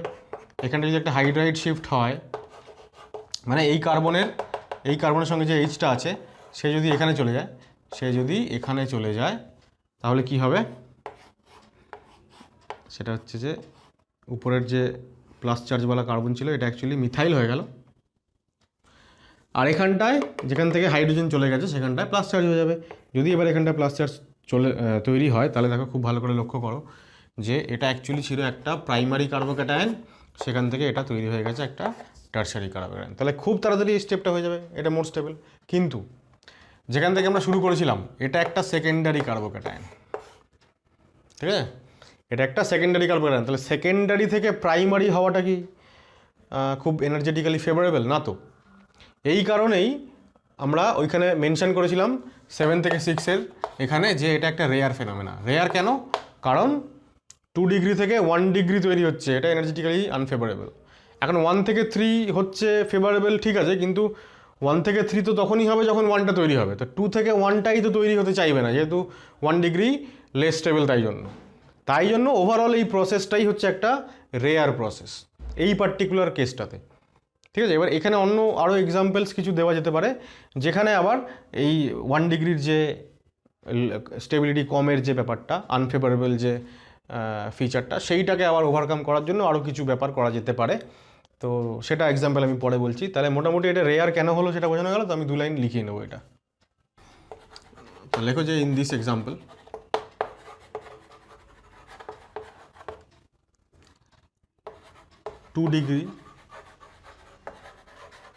A: এখানটায় যদি একটা হাইড্রাইড শিফট হয়, মানে এই কার্বনের সঙ্গে যে এইচটা আছে সে যদি এখানে চলে যায়, তাহলে কি হবে? সেটা হচ্ছে যে উপরের যে প্লাস চার্জওয়ালা কার্বন ছিল এটা অ্যাকচুয়ালি মিথাইল হয়ে গেল, আর এখানটায় যেখান থেকে হাইড্রোজেন চলে গেছে সেখানটায় প্লাস চার্জ হয়ে যাবে। যদি এবার এখানটায় প্লাস চার্জ তৈরি হয়, তাহলে দেখো খুব ভালো করে লক্ষ্য করো যে এটা অ্যাকচুয়ালি ছিল একটা প্রাইমারি কার্বোক্যাটায়ন, সেখান থেকে এটা তৈরি হয়ে গেছে একটা টারশারি কার্বোক্যাটায়ন। তাহলে খুব তাড়াতাড়ি এই স্টেপটা হয়ে যাবে, এটা মোর স্টেবল। কিন্তু যেখান থেকে আমরা শুরু করেছিলাম এটা একটা সেকেন্ডারি কার্বোক্যাটায়ন, ঠিক আছে? এটা একটা সেকেন্ডারি কার্বোক্যাটায়ন, তাহলে সেকেন্ডারি থেকে প্রাইমারি হওয়াটা কি খুব এনার্জেটিক্যালি ফেভারেবল না? তো এই কারণেই আমরা ওইখানে মেনশন করেছিলাম 7 থেকে 6-এর এখানে যে এটা একটা রেয়ার ফেনোমেনা। রেয়ার কেন? কারণ 2 ডিগ্রি থেকে 1 ডিগ্রি তৈরি হচ্ছে, এটা এনার্জেটিক্যালি আনফেভারেবল। এখন 1 থেকে 3 হচ্ছে ফেভারেবল, ঠিক আছে, কিন্তু 1 থেকে 3 তো তখনই হবে যখন 1টা তৈরি হবে, তো 2 থেকে 1টাই তো তৈরি হতে চাইবে না, যেহেতু 1 ডিগ্রি লেস স্টেবল। তাই জন্য ওভারঅল এই প্রসেসটাই হচ্ছে একটা রেয়ার প্রসেস এই পার্টিকুলার কেসটাতে, ঠিক আছে? এবার এখানে অন্য আরও এক্সাম্পলস কিছু দেওয়া যেতে পারে, যেখানে আবার এই 1 ডিগ্রির যে স্টেবিলিটি কমের যে ব্যাপারটা, আনফেভারেবল যে ফিচারটা, সেইটাকে আবার ওভারকাম করার জন্য আরও কিছু ব্যাপার করা যেতে পারে। তো সেটা এক্সাম্পল আমি পরে বলছি। তাহলে মোটামুটি এটা রেয়ার কেন হলো সেটা বোঝানো গেল। তো আমি 2 লাইন লিখিয়ে নেবো এটা। তো লেখো যে in this example two degree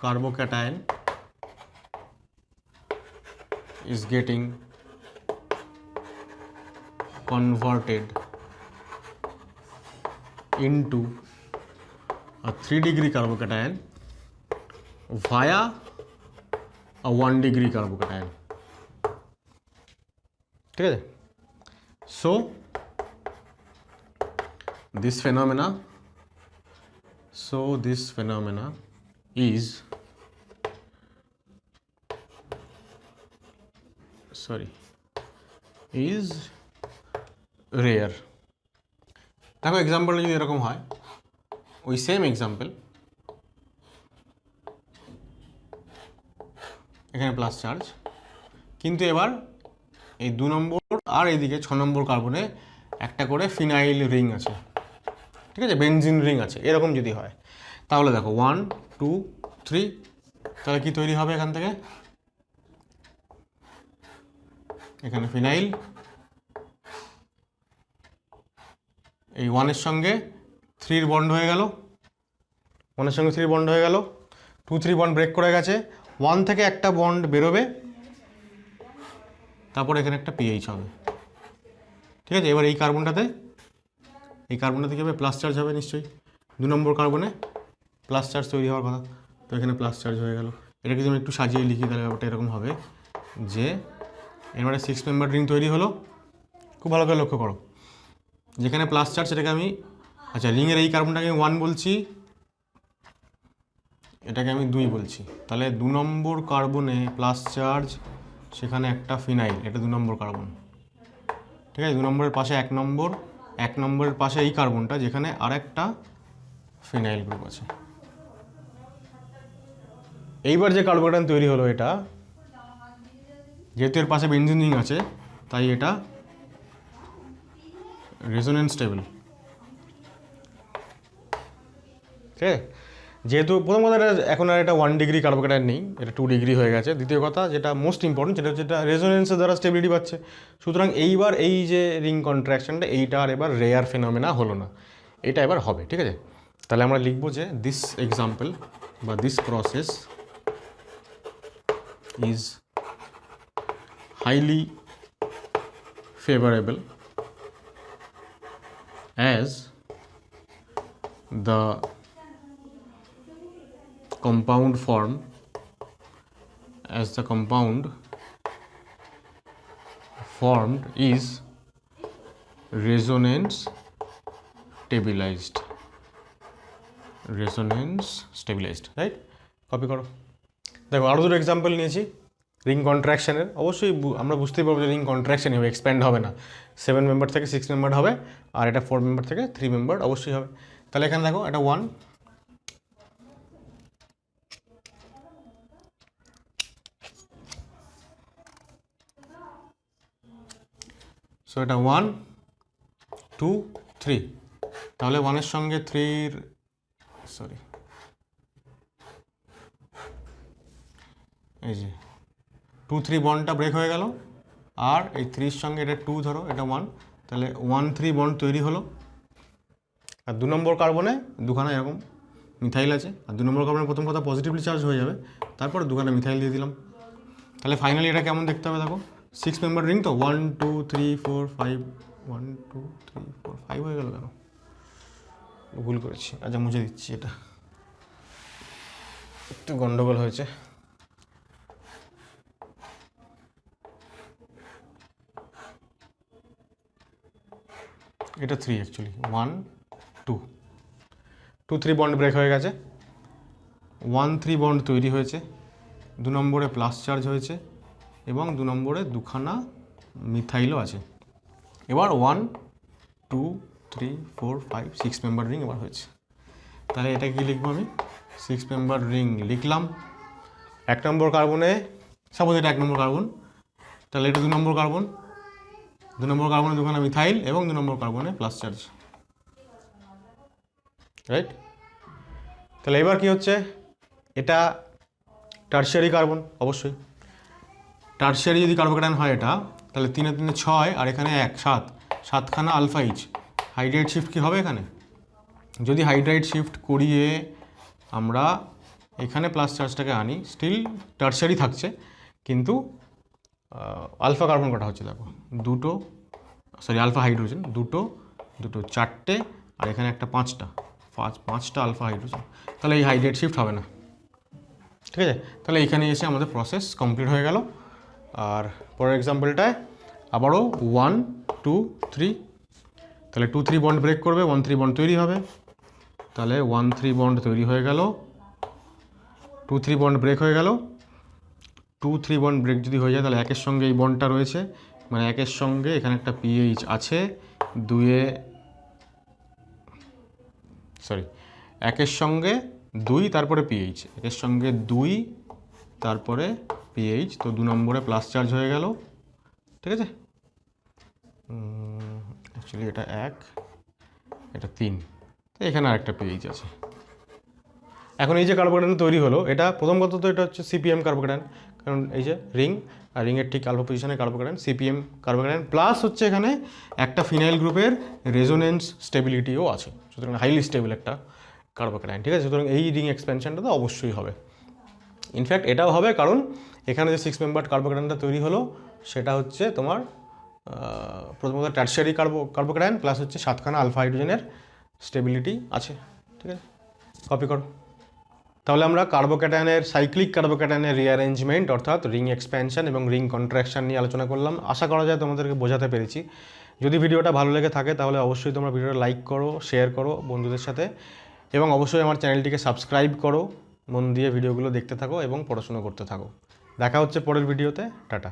A: carbocation is getting converted into a 3 degree carbocation via a 1 degree carbocation, ঠিক আছে? So this phenomena is rare. দেখো এক্সাম্পলটা যদি এরকম হয়, ওই সেম এক্সাম্পল, এখানে প্লাস চার্জ, কিন্তু এবার এই 2 নম্বর আর এইদিকে 6 নম্বর কার্বনে একটা করে ফিনাইল রিং আছে, ঠিক আছে, বেনজিন রিং আছে। এরকম যদি হয় তাহলে দেখো 1, 2, 3, তাহলে কি তৈরি হবে? এখান থেকে এখানে ফিনাইল, এই 1-এর সঙ্গে 3 বন্ড হয়ে গেল, 1-এর সঙ্গে 3 বন্ড হয়ে গেল, 2-3 বন্ড ব্রেক করে গেছে, 1 থেকে একটা বন্ড বেরোবে, তারপর এখানে একটা পিএইচ হবে, ঠিক আছে? এবার এই কার্বনটাতে কী হবে? প্লাস চার্জ হবে নিশ্চয়ই। 2 নম্বর কার্বনে প্লাস চার্জ তৈরি হওয়ার কথা, তো এখানে প্লাস চার্জ হয়ে গেল। এটাকে যদি আমি একটু সাজিয়ে লিখি তাহলে ব্যাপারটা এরকম হবে যে এবারে 6 মেম্বার রিং তৈরি হলো। খুব ভালো করে লক্ষ্য করো, যেখানে প্লাস চার্জ সেটাকে আমি, আচ্ছা রিংয়ের এই কার্বনটাকে আমি 1 বলছি, এটাকে আমি 2 বলছি, তাহলে 2 নম্বর কার্বনে প্লাস চার্জ, সেখানে একটা ফিনাইল, এটা 2 নম্বর কার্বন, ঠিক আছে। 2 নম্বরের পাশে 1 নম্বর, 1 নম্বরের পাশে এই কার্বনটা যেখানে আরেকটা ফিনাইল গ্রুপ আছে। এইবার যে কার্বোকেটায়ন তৈরি হলো, এটা যেহেতু এর পাশে বেনজিন রিং আছে তাই এটা রেজোনেন্স টেবিল, ঠিক আছে। যেহেতু প্রথম কথা এটা এখন আর এটা 1 ডিগ্রি কার্বোকেটায়ন নেই, এটা 2 ডিগ্রি হয়ে গেছে। দ্বিতীয় কথা যেটা মোস্ট ইম্পর্টেন্ট, সেটা হচ্ছে এটা রেজোনেন্সের দ্বারা স্টেবিলিটি পাচ্ছে। সুতরাং এইবার এই যে রিং কন্ট্রাকশনটা, এইটা আর এবার রেয়ার ফেনোমেনা হলো না, এটা এবার হবে, ঠিক আছে। তাহলে আমরা লিখবো যে দিস এক্সাম্পল বা this process is highly favorable as the compound formed is resonance stabilized, right. Copy করো। দেখো আরও দুটো এক্সাম্পল নিয়েছি রিং কন্ট্রাকশনের। অবশ্যই আমরা বুঝতেই পারবো যে রিং কন্ট্রাকশন হবে, এক্সপ্যান্ড হবে না, 7 মেম্বার থেকে 6 মেম্বার হবে, আর এটা 4 মেম্বার থেকে 3 মেম্বার অবশ্যই হবে। তাহলে এখানে দেখো এটা 1, সো এটা 1 2 3, তাহলে 1-এর সঙ্গে 3-র সরি এই যে 2 3 বন্ডটা ব্রেক হয়ে গেল, আর এই 3-র সঙ্গে এটা 2 ধরো, এটা 1, তাহলে 1 3 বন্ড তৈরি হলো। আর 2 নম্বর কার্বনে দুখানা এরকম মিথাইল আছে, আর 2 নম্বর কার্বনে প্রথম কথা পজিটিভলি চার্জ হয়ে যাবে, তারপর দুখানা মিথাইল দিয়ে দিলাম। তাহলে ফাইনালি এটা কেমন দেখতে হবে দেখো, 6 মেম্বার রিং তো, 1 2 3 4 5, 1 2 3 4 5 হয়ে গেল, কেন ভুল করেছি, আচ্ছা মুছে দিচ্ছি, এটা একটু গন্ডগোল হয়েছে। এটা 3 অ্যাকচুয়ালি, 1 2 2 3 বন্ড ব্রেক হয়ে গেছে, 1 3 বন্ড তৈরি হয়েছে, 2 নম্বরে প্লাস চার্জ হয়েছে, এবং 2 নম্বরে দুখানা মিথাইলও আছে। এবার 1 2 3 4 5 6 মেম্বার রিং এবার হয়েছে। তাহলে এটা কি লিখবো আমি, 6 মেম্বার রিং লিখলাম। 1 নম্বর কার্বনে, সাপোজ এটা 1 নম্বর কার্বন, তাহলে এটা 2 নম্বর কার্বন, 2 নম্বর কার্বনে দুখানা মিথাইল এবং 2 নম্বর কার্বনে প্লাস চার্জ, রাইট। তাহলে এবার কি হচ্ছে, এটা টারশিয়ারি কার্বন, অবশ্যই টারশিয়ারি যদি কার্বোকেটায়ন হয় এটা, তাহলে 3 3 6, আর এখানে 1 7, 7খানা আলফা ইচ। হাইড্রাইড শিফট কি হবে এখানে, যদি হাইড্রাইড শিফট করিয়ে আমরা এখানে প্লাস চার্জটাকে আনি, স্টিল টারশিয়ারি থাকছে, কিন্তু আলফা কার্বন কটা হচ্ছে দেখো, দুটো, সরি আলফা হাইড্রোজেন দুটো, দুটো 4টে, আর এখানে একটা 5টা, 5টা আলফা হাইড্রোজেন। তাহলে এই হাইড্রাইড শিফট হবে না, ঠিক আছে। তাহলে এখানে এসে আমাদের প্রসেস কমপ্লিট হয়ে গেল। আর পরের এক্সাম্পলটায় আবারও 1 2 3, তাহলে 2 3 বন্ড ব্রেক করবে, 1 3 বন্ড তৈরি হবে, তাহলে 1 3 বন্ড তৈরি হয়ে গেল, 2 3 বন্ড ব্রেক হয়ে গেল। 2 3 বন্ড ব্রেক যদি হয়ে যায়, তাহলে 1-এর সঙ্গে এই বন্ডটা রয়েছে, মানে 1-এর সঙ্গে এখানে একটা পিএইচ আছে, 1-এর সঙ্গে 2 তারপরে পিএইচ, 1-এর সঙ্গে 2 তারপরে পিএইচ, তো 2 নম্বরে প্লাস চার্জ হয়ে গেল, ঠিক আছে। অ্যাকচুয়ালি এটা 1, এটা 3, তো এখানে আরেকটা পিএইচ আছে। এখন এই যে কার্বোকেটায়ন তৈরি হলো, এটা প্রথম কথা তো এটা হচ্ছে সিপিএম কার্বোকেটায়ন, কারণ এই যে রিং, আর রিংয়ের ঠিক আলফা পজিশনে কার্বোকেটায়ন, সিপিএম কার্বোকেটায়ন, প্লাস হচ্ছে এখানে একটা ফিনাইল গ্রুপের রেজোনেন্স স্টেবিলিটিও আছে, সুতরাং হাইলি স্টেবল একটা কার্বোকেটায়ন, ঠিক আছে। সুতরাং এই রিং এক্সপেনশনটা তো অবশ্যই হবে। ইনফ্যাক্ট এটাও হবে, কারণ এখানে যে 6 মেম্বার কার্বোকেটায়নটা তৈরি হলো সেটা হচ্ছে তোমার প্রথমত টারশিয়ারি কার্বোকেটায়ন, প্লাস হচ্ছে 7খানা আলফা হাইড্রোজেনের স্টেবিলিটি আছে, ঠিক আছে। কপি করো। তাহলে আমরা কার্বোক্যাটায়নের, সাইক্লিক কার্বোক্যাটায়নের রিঅ্যারেঞ্জমেন্ট অর্থাৎ রিং এক্সপ্যানশন এবং রিং কন্ট্রাকশন নিয়ে আলোচনা করলাম। আশা করা যায় তোমাদেরকে বোঝাতে পেরেছি যদি ভিডিওটা ভালো লেগে থাকে তাহলে অবশ্যই তোমরা ভিডিওটা লাইক করো, শেয়ার করো বন্ধুদের সাথে, এবং অবশ্যই আমার চ্যানেলটিকে সাবস্ক্রাইব করো। মন দিয়ে ভিডিওগুলো দেখতে থাকো এবং পড়াশোনা করতে থাকো। দেখা হচ্ছে পরের ভিডিওতে। টাটা।